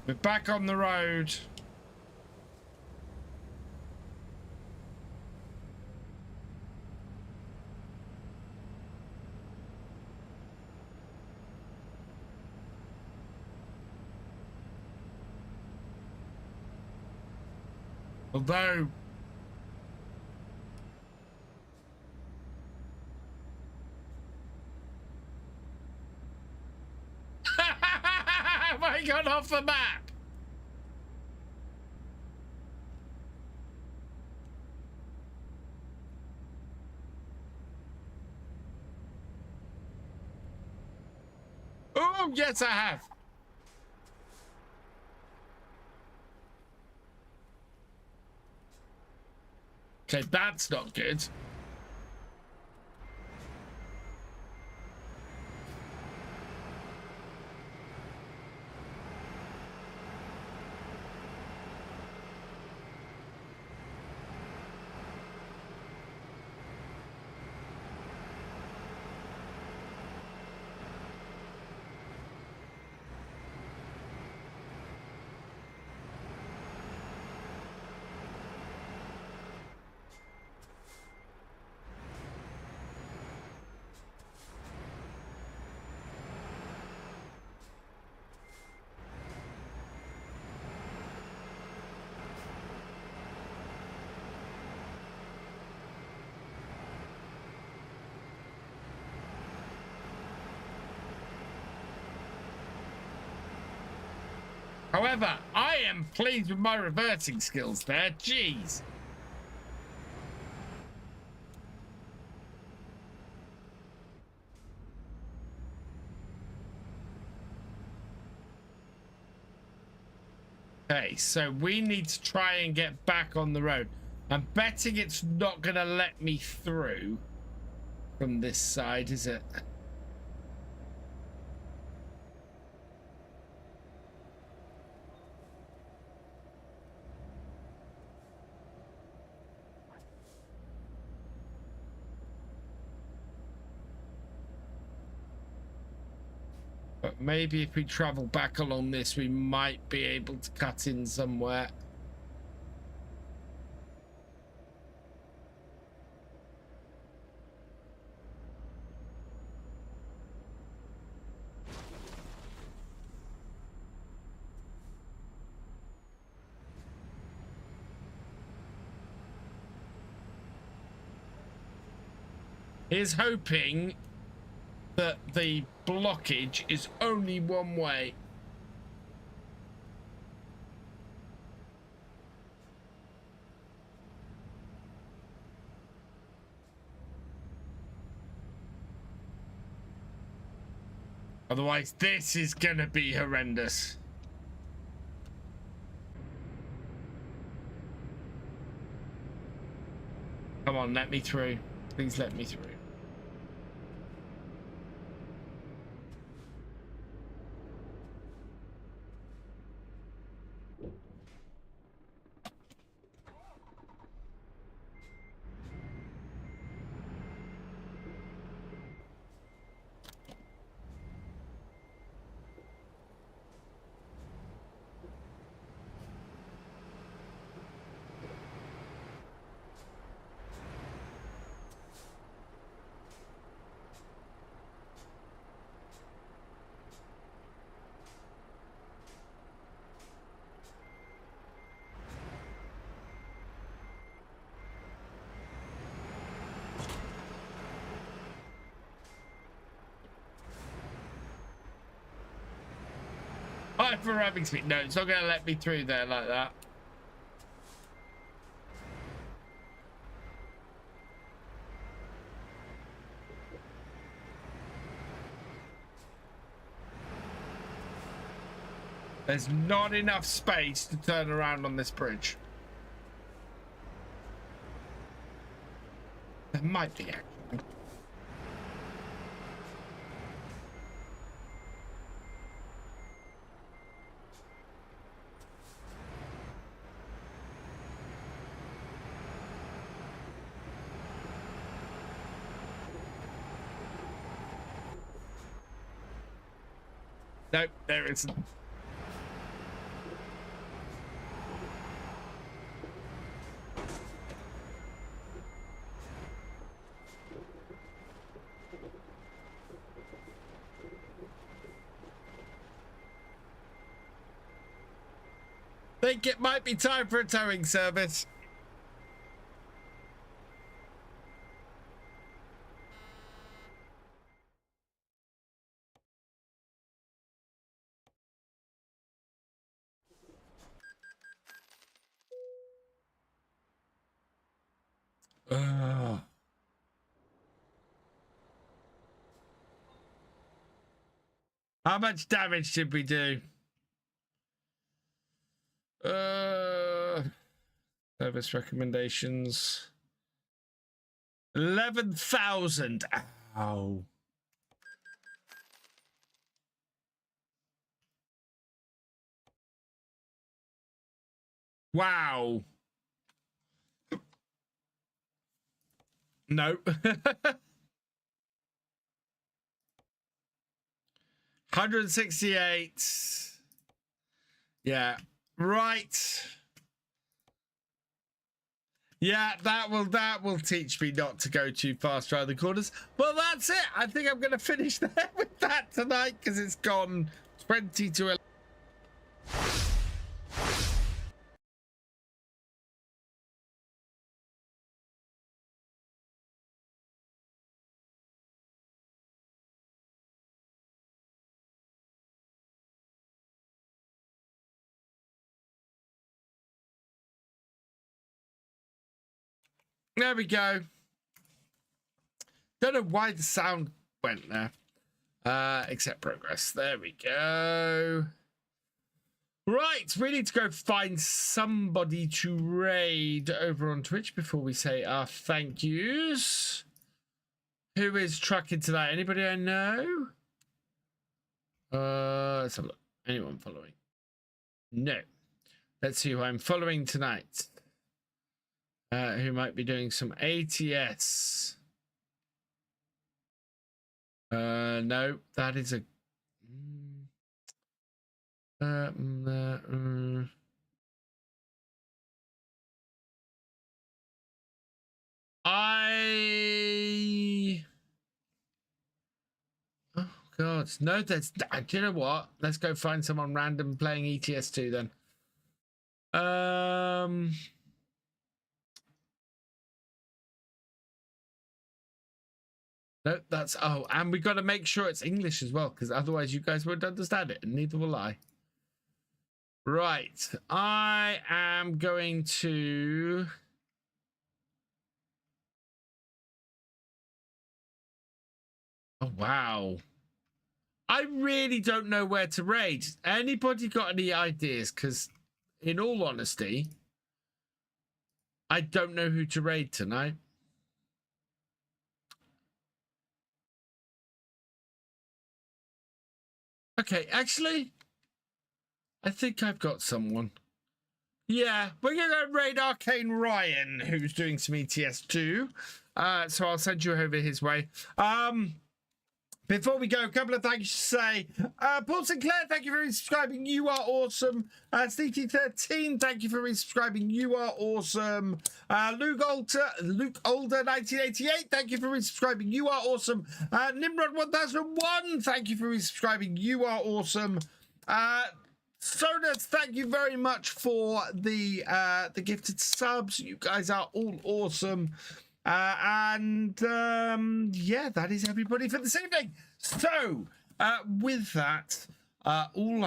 We're back on the road. Although have I gone off the map? Oh, yes, I have. Okay, that's not good. However, I am pleased with my reversing skills there. Jeez. Okay, so we need to try and get back on the road. I'm betting it's not going to let me through from this side, is it? Maybe if we travel back along this, we might be able to cut in somewhere. He's hoping that the blockage is only one way. Otherwise, this is gonna be horrendous. Come on, let me through. Please let me through. For having speed. No, it's not going to let me through there like that. There's not enough space to turn around on this bridge. There might be, actually. Nope, there isn't. Think it might be time for a towing service. How much damage did we do? Service recommendations. 11,000. Ow. Wow. No. 168. Yeah. Right. Yeah, that will teach me not to go too fast around the corners. Well, that's it. I think I'm going to finish there with that tonight because it's gone 20 to 11. There we go. Don't know why the sound went there. Accept progress. There we go. Right, we need to go find somebody to raid over on Twitch before we say our thank yous. Who is trucking tonight? Anybody I know? Let's have a look. Anyone following? No. Let's see who I'm following tonight. Who might be doing some ATS. No, that is a... Oh God, no, that's. Do you know what? Let's go find someone random playing ETS 2 then. No, that's and we got to make sure it's English as well, because otherwise you guys won't understand it, and neither will I. Right, I am going to. Oh wow, I really don't know where to raid. Anybody got any ideas? Because, in all honesty, I don't know who to raid tonight. Okay, actually, I think I've got someone. Yeah, we're going to raid Arcane Ryan, who's doing some ETS too. So I'll send you over his way. Before we go, a couple of thanks to say. Paul Sinclair, thank you for resubscribing. You are awesome. CT13, thank you for resubscribing. You are awesome. Luke Older 1988, thank you for resubscribing. You are awesome. Nimrod 1001, thank you for resubscribing. You are awesome. Sodus, thank you very much for the gifted subs. You guys are all awesome. Yeah, that is everybody for this evening. So, with that, all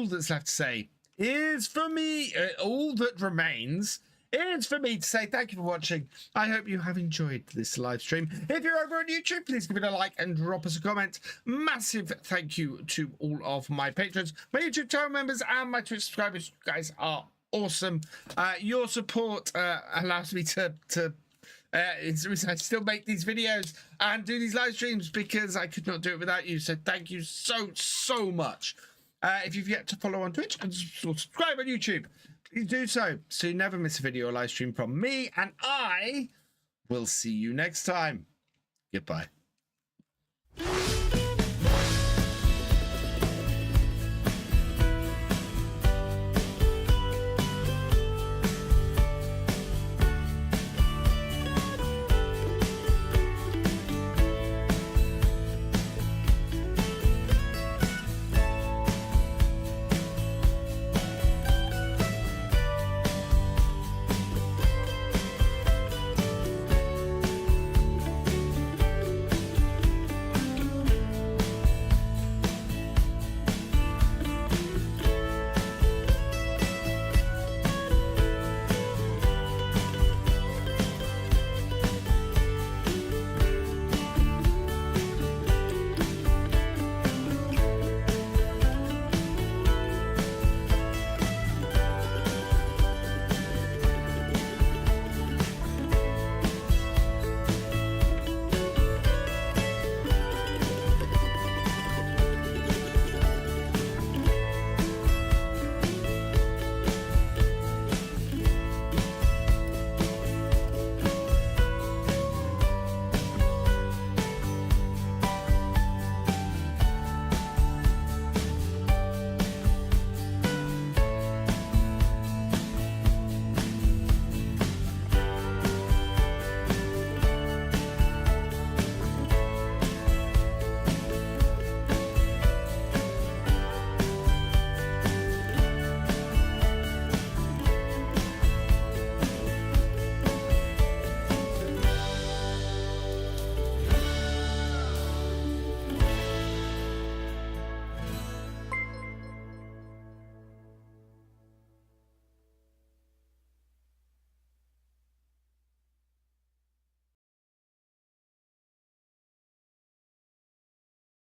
that's left to say is for me, all that remains is for me to say thank you for watching. I hope you have enjoyed this live stream. If you're over on YouTube, please give it a like and drop us a comment. Massive thank you to all of my patrons, my YouTube channel members, and my Twitch subscribers. You guys are awesome. Your support allows me to it's the reason I still make these videos and do these live streams, because I could not do it without you. So thank you so much. If you've yet to follow on Twitch and subscribe on YouTube, please do so you never miss a video or live stream from me, and I will see you next time. Goodbye.